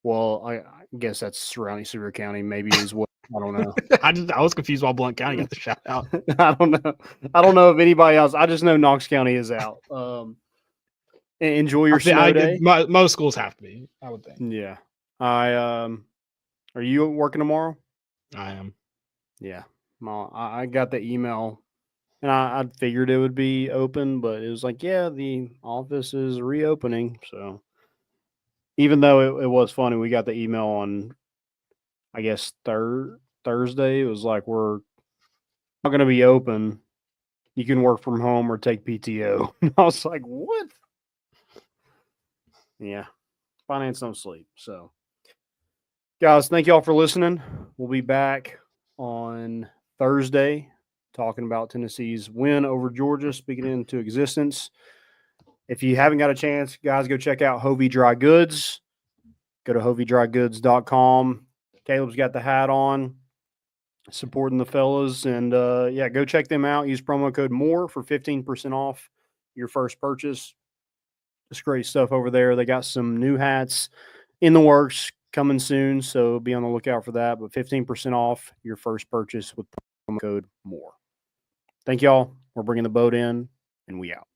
[SPEAKER 6] well, I guess that's surrounding Sevier County, maybe as well. I don't know.
[SPEAKER 5] I was confused why Blount County got the shout out.
[SPEAKER 6] I don't know. I don't know if anybody else. I just know Knox County is out. Enjoy your snow day.
[SPEAKER 5] Most schools have to be, I would think.
[SPEAKER 6] Yeah. Are you working tomorrow?
[SPEAKER 5] I am.
[SPEAKER 6] Yeah. I got the email, and I figured it would be open, but it was like, yeah, the office is reopening. So even though it was funny, we got the email on, I guess, Thursday. It was like, we're not going to be open. You can work from home or take PTO. And I was like, what? Yeah. Finance don't sleep. So, guys, thank y'all for listening. We'll be back on Thursday talking about Tennessee's win over Georgia, speaking it into existence. If you haven't got a chance, guys, go check out Hovey Dry Goods. Go to hoveydrygoods.com. Caleb's got the hat on, supporting the fellas. And, go check them out. Use promo code MORE for 15% off your first purchase. Just great stuff over there. They got some new hats in the works coming soon, so be on the lookout for that. But 15% off your first purchase with promo code MORE. Thank y'all. We're bringing the boat in, and we out.